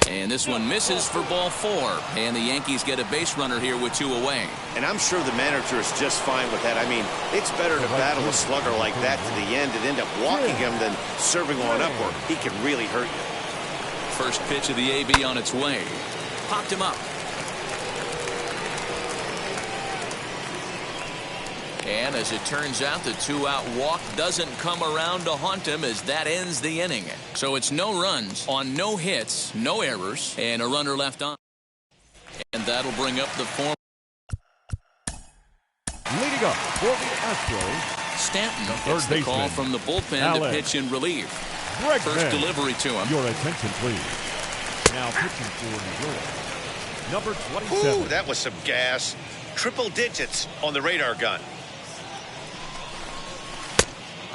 [SPEAKER 1] And this one misses for ball 4. And the Yankees get a base runner here with 2 away.
[SPEAKER 4] And I'm sure the manager is just fine with that. I mean, it's better to battle a slugger like that to the end and end up walking him than serving on up where he can really hurt you.
[SPEAKER 1] First pitch of the AB on its way. Popped him up. And as it turns out, the 2-out walk doesn't come around to haunt him as that ends the inning. So it's no runs on no hits, no errors, and a runner left on. And that'll bring up the form.
[SPEAKER 2] Leading up for the Astros,
[SPEAKER 1] Stanton gets the call from the bullpen to pitch in relief. First delivery to him.
[SPEAKER 2] Your attention, please. Now pitching for New York, number 27.
[SPEAKER 4] Ooh, that was some gas. Triple digits on the radar gun.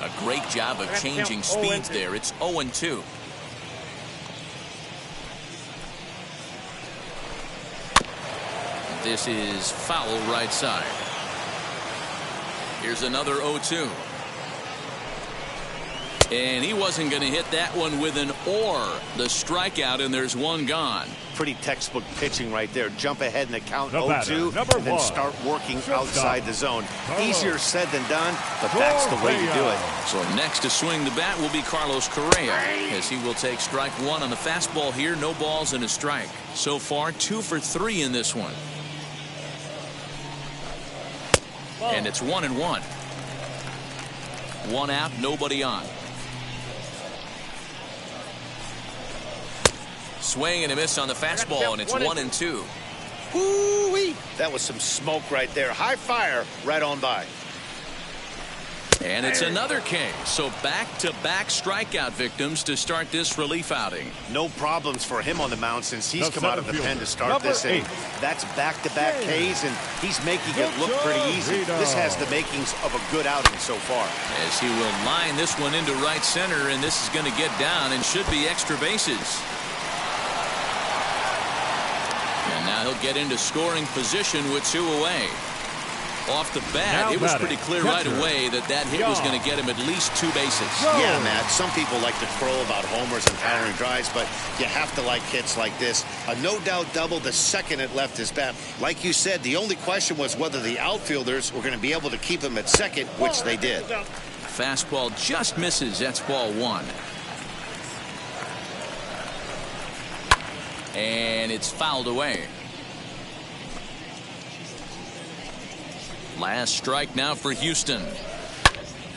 [SPEAKER 1] A great job of changing speeds there. It's 0-2. This is foul right side. Here's another 0-2. And he wasn't going to hit that one with an or. The strikeout, and there's one gone.
[SPEAKER 4] Pretty textbook pitching right there. Jump ahead in the count 0-2 and then start working outside the zone. Easier said than done, but that's the way you do it.
[SPEAKER 1] So next to swing the bat will be Carlos Correa, as he will take strike 1 on the fastball here. No balls and a strike. So far 2 for 3 in this one. And it's 1-1. 1 out, nobody on. Swing and a miss on the fastball, and it's 1-2.
[SPEAKER 4] Woo-wee! That was some smoke right there. High fire right on by.
[SPEAKER 1] And it's another K. So back-to-back strikeout victims to start this relief outing.
[SPEAKER 4] No problems for him on the mound since he's come out of the pen to start this inning. That's back-to-back Ks, and he's making it look pretty easy. This has the makings of a good outing so far.
[SPEAKER 1] As he will line this one into right center, and this is going to get down and should be extra bases. And now he'll get into scoring position with 2 away. Off the bat, it was pretty clear right away that hit was going to get him at least 2 bases.
[SPEAKER 4] Yeah, Matt, some people like to crow about homers and powering drives, but you have to like hits like this. A no-doubt double the second it left his bat. Like you said, the only question was whether the outfielders were going to be able to keep him at second, which they did.
[SPEAKER 1] Fastball just misses. That's ball 1. And it's fouled away. Last strike now for Houston.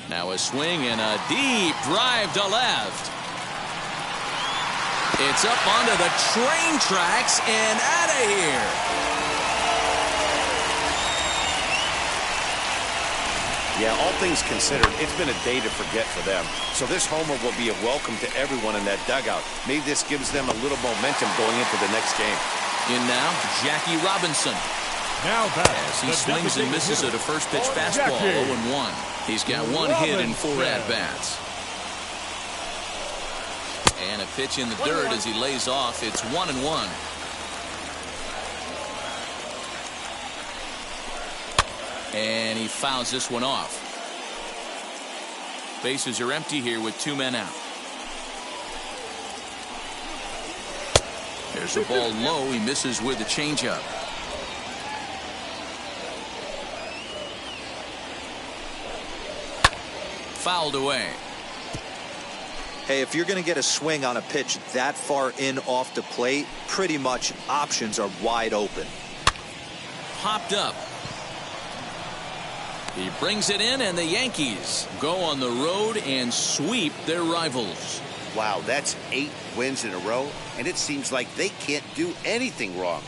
[SPEAKER 1] Now a swing and a deep drive to left. It's up onto the train tracks and out of here.
[SPEAKER 4] Yeah, all things considered, it's been a day to forget for them. So this homer will be a welcome to everyone in that dugout. Maybe this gives them a little momentum going into the next game.
[SPEAKER 1] In now, Jackie Robinson.
[SPEAKER 2] Now back.
[SPEAKER 1] As he swings and misses at a first pitch fastball, 0-1. He's got 1 hit and 4 at-bats. And a pitch in the dirt as he lays off. It's 1-1. And he fouls this one off. Bases are empty here with 2 men out. There's a ball low. He misses with a changeup. Fouled away.
[SPEAKER 3] Hey, if you're going to get a swing on a pitch that far in off the plate, pretty much options are wide open.
[SPEAKER 1] Popped up. He brings it in, and the Yankees go on the road and sweep their rivals.
[SPEAKER 4] Wow, that's 8 wins in a row, and it seems like they can't do anything wrong.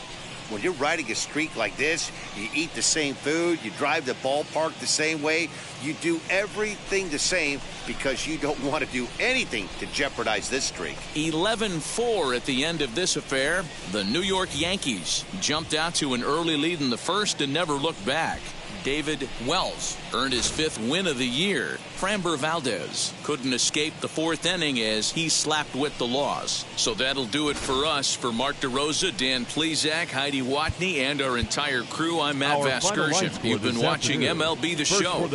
[SPEAKER 4] When you're riding a streak like this, you eat the same food, you drive the ballpark the same way, you do everything the same because you don't want to do anything to jeopardize this streak.
[SPEAKER 1] 11-4 at the end of this affair. The New York Yankees jumped out to an early lead in the first and never looked back. David Wells earned his 5th win of the year. Framber Valdez couldn't escape the 4th inning as he slapped with the loss. So that'll do it for us. For Mark DeRosa, Dan Plesac, Heidi Watney, and our entire crew, I'm Matt Vasgersian. You've been watching MLB The Show.